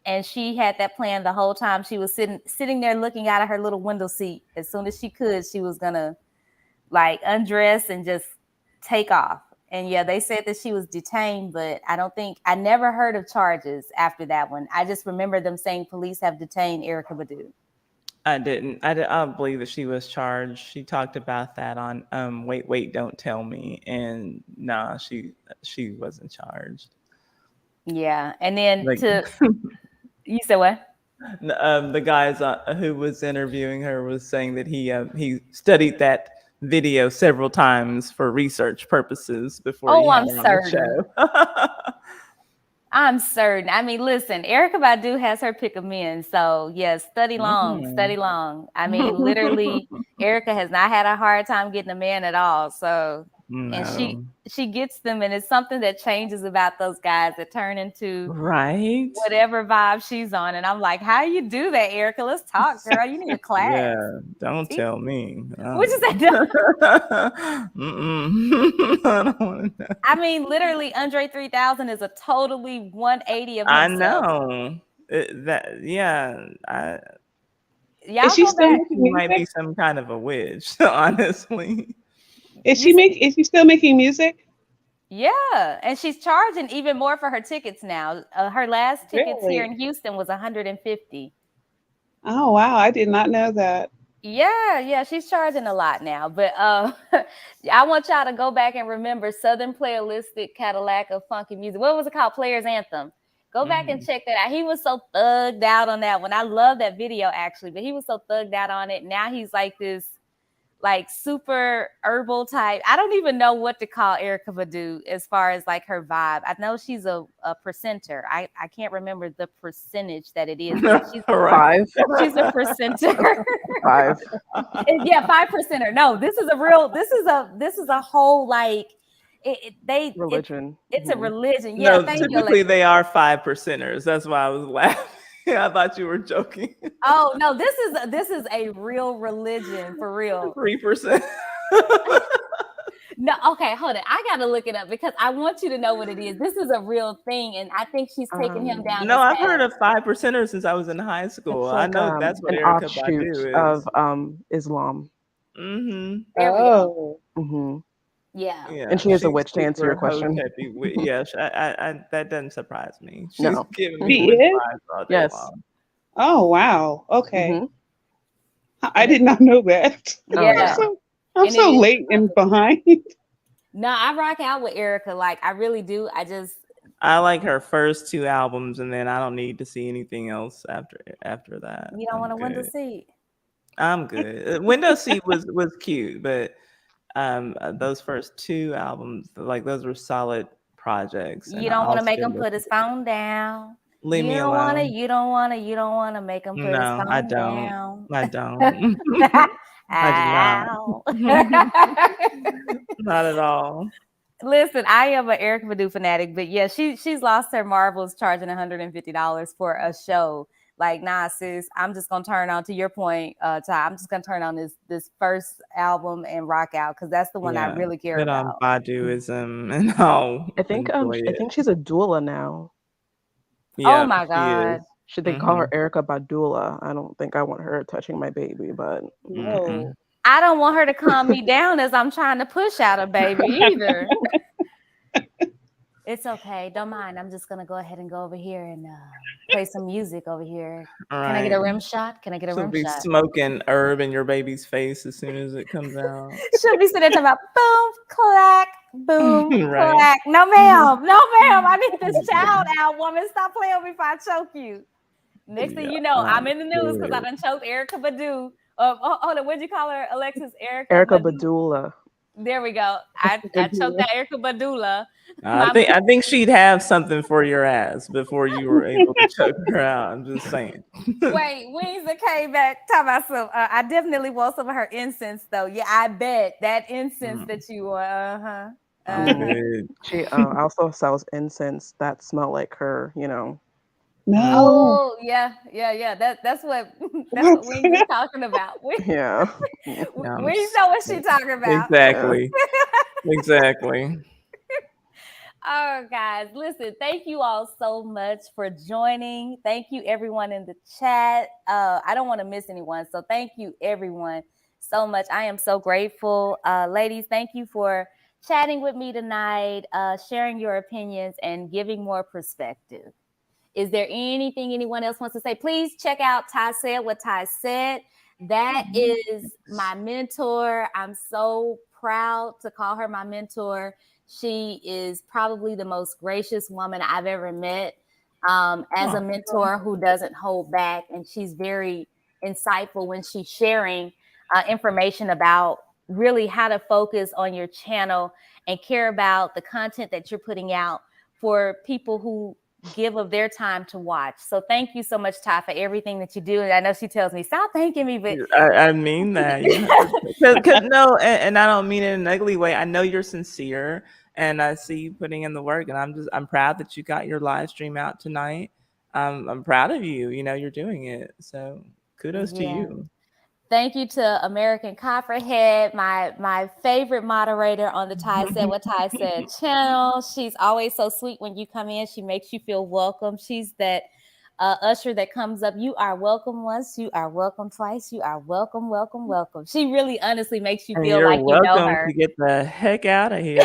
And she had that plan the whole time. She was sitting there looking out of her little window seat. As soon as she could, she was gonna like undress and just take off. And yeah, they said that she was detained, but I never heard of charges after that one. I just remember them saying police have detained Erica Badu. I don't believe that she was charged. She talked about that on Wait, Wait, Don't Tell Me. And nah, she wasn't charged. Yeah, and then Like you said what? the guys who was interviewing her was saying that he studied that video several times for research purposes before he Oh, had I'm her on the certain. show. I'm certain. I mean, listen, Erica Badu has her pick of men. So, yes, study long, study Mhm. long. I mean, literally, Erica has not had a hard time getting a man at all. So, and she No. she gets them, and it's something that changes about those guys that turn into Right? whatever vibe she's on. And I'm like, how you do that, Erica? Let's talk, girl. You need a class. Yeah, don't Teach. tell me. What you say? Mm-mm. I don't want to know. I mean, literally, Andre 3000 is a totally 180 of I himself. know. Yeah, Y'all Is she go still back. making he might be music? some kind of a witch, honestly. You Is she still making music? Yeah, and she's charging even more for her tickets now. Her last tickets here Really? in Houston was 150. Oh wow, I did not know that. Yeah, she's charging a lot now. But I want y'all to go back and remember Southern Playalistic Cadillac of Funky Music. What was it called? Players Anthem. Go back and Mhm. check that out. He was so thugged out on that one. I love that video actually, but he was so thugged out on it. Now he's like this like super herbal type. I don't even know what to call Erica Badu as far as like her vibe. I know she's a percenter. I can't remember the percentage that it is, but Right. she's a percenter. 5. Yeah, 5%er. No, this is a whole like Religion. it's a Mhm. religion. Yeah, No, thank you, typically Alexa. they are 5%ers. That's why I was laughing. I thought you were joking. Oh no, this is a real religion for real. 3%. No, okay, hold it. I gotta look it up because I want you to know what it is. This is a real thing, and I think she's taking him down No, this I've heard path. of 5%ers since I was in high school. It's I like know that's what an Erica offshoot Badu is. of Islam. Mm-hmm. There we go. Oh. Hmm. Yeah. Yeah, And she is a she's witch, to answer your super question. hotepy. Yeah, I that doesn't surprise me. She's No. giving me She witch is? vibes all day Yes. long. Oh wow. Okay. Hmm. I did not know that. Yeah. yeah. I'm And so it is late and behind. No, I rock out with Erica. Like I really do. I like her first 2 albums, and then I don't need to see anything else after that. You don't I'm want a window good. seat. I'm good. Window Seat was cute, but those first 2 albums, like those were solid projects, You and don't want I'll to make still him put listen. his phone down. Leave me You don't want to. alone. You don't want to. You don't want to make him put his No, I phone don't. down. I don't. I do not. Ow. Not at all. Listen, I am an Erica Badu fanatic, but yeah, she's lost her marbles charging $150 for a show. Like, nah, sis, I'm just gonna turn on, to your point, Ty, I'm just gonna turn on this first album and rock out because that's the one I Yeah, really care bit on about. Baduism, and I'll enjoy I it. think she's a doula now. Oh Yeah, my she is. God. Should they call her Erica Badula? I don't think I want her touching my baby, but No. I don't want her to calm me down as I'm trying to push out a baby either. It's okay. Don't mind. I'm just gonna go ahead and go over here and play some music over here. Can I get a rim shot? Can I get a She'll rim be shot? smoking herb in your baby's face as soon as it comes out. She'll be sitting there talking about boom, clack, boom, Right. clack. No, ma'am. No, ma'am. I need this child out, woman. Stop playing with me before I choke you. Next thing you know, I'm in the news because I done choked Erica Badu. Hold on. What'd you call her, Alexis? Erica Badula. There we go. I choked that Erica Badula. I think she'd have something for your ass before you were able to choke her out. I'm just saying. Wait, Wings that came back. Talk about some. I definitely want some of her incense, though. Yeah, I bet that incense that you. I'm good. She also sells incense that smell like her. You know. No. Oh yeah. That's what Wings is talking about. Yeah. Wings know what she's talking about. Exactly. Exactly. Oh, guys, listen, thank you all so much for joining. Thank you, everyone in the chat. I don't want to miss anyone, so thank you, everyone, so much. I am so grateful. Ladies, thank you for chatting with me tonight, sharing your opinions, and giving more perspective. Is there anything anyone else wants to say? Please check out Ty Said What Ty Said. That is my mentor. I'm so proud to call her my mentor. She is probably the most gracious woman I've ever met as a mentor who doesn't hold back. And she's very insightful when she's sharing information about really how to focus on your channel and care about the content that you're putting out for people who give of their time to watch. So thank you so much, Ty, for everything that you do. And I know she tells me, stop thanking me, but I mean that. Cause no, and I don't mean it in an ugly way. I know you're sincere, and I see you putting in the work, and I'm proud that you got your live stream out tonight. I'm proud of you. You know, you're doing it. So kudos to you. Thank you to American Copperhead, my favorite moderator on the Ty Said What Ty Said channel. She's always so sweet when you come in. She makes you feel welcome. She's that usher that comes up. You are welcome once. You are welcome twice. You are welcome, welcome, welcome. She really honestly makes you feel like you know her. To get the heck out of here.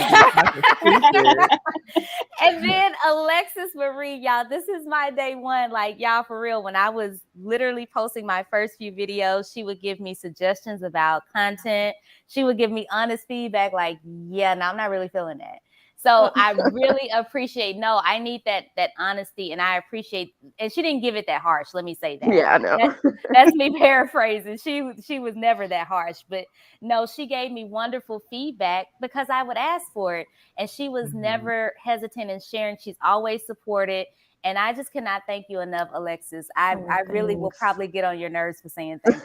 And then Alexis Marie, y'all, this is my day one. Like, y'all, for real, when I was literally posting my first few videos, she would give me suggestions about content. She would give me honest feedback like, yeah, no, I'm not really feeling that. So I really appreciate, I need that honesty, and I appreciate, and she didn't give it that harsh. Let me say that. Yeah, I know. That's me paraphrasing. She was never that harsh, but no, she gave me wonderful feedback because I would ask for it. And she was never hesitant in sharing. She's always supported. And I just cannot thank you enough, Alexis. I really will probably get on your nerves for saying thank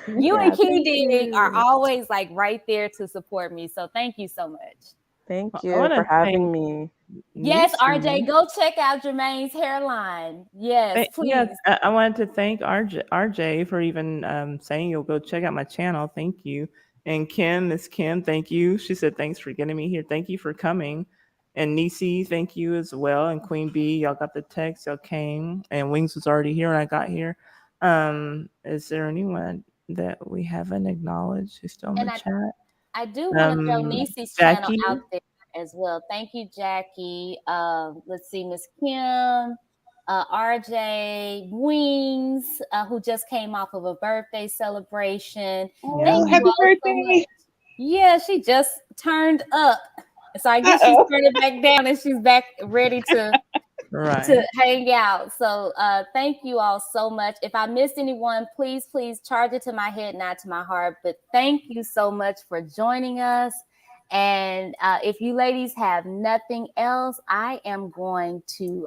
you. You and Key Dig are always like right there to support me. So thank you so much. Thank I you want for to having thank me. Yes, Nisi. RJ, go check out Jermaine's hairline. Yes, Yeah, please. I wanted to thank RJ for even saying you'll go check out my channel. Thank you. And Kim, Miss Kim, thank you. She said, thanks for getting me here. Thank you for coming. And Nisi, thank you as well. And Queen Bee, y'all got the text, y'all came. And Wings was already here when I got here. Is there anyone that we haven't acknowledged who's still in And the chat? I do want to throw Nisi's channel Jackie. out there as well. Thank you, Jackie. Let's see, Miss Kim, RJ, Wings, who just came off of a birthday celebration. Oh, Thank you happy all so birthday. much. Yeah, she just turned up. So I guess she's Uh-oh. turned it back down and she's back ready to Right. hang out. So thank you all so much. If I missed anyone, please charge it to my head, not to my heart. But thank you so much for joining us. And if you ladies have nothing else, I am going to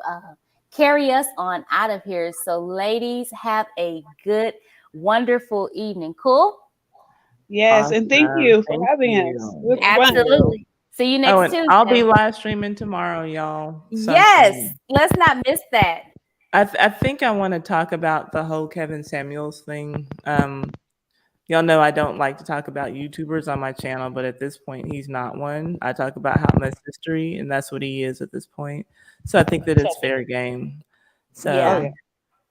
carry us on out of here. So ladies, have a good, wonderful evening. Cool? Yes, and thank Awesome. you for Thank having us. you. It was Thank fun. Absolutely. See you next Oh, and Tuesday. I'll be live streaming tomorrow, y'all. Yes, Something. let's not miss that. I think I want to talk about the whole Kevin Samuels thing. Y'all know I don't like to talk about YouTubers on my channel, but at this point, he's not one. I talk about Hot Mess History, and that's what he is at this point. So I think that it's fair game. So Yeah.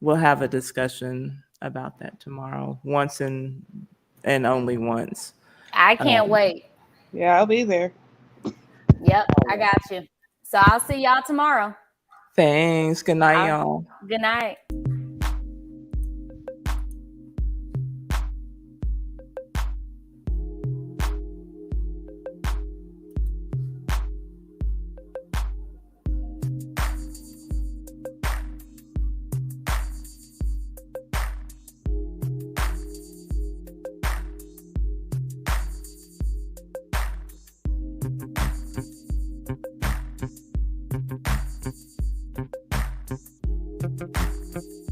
we'll have a discussion about that tomorrow, once and only once. I can't wait. Yeah, I'll be there. Yep, I got you. So I'll see y'all tomorrow. Thanks. Good night, y'all. Good night. Thank you.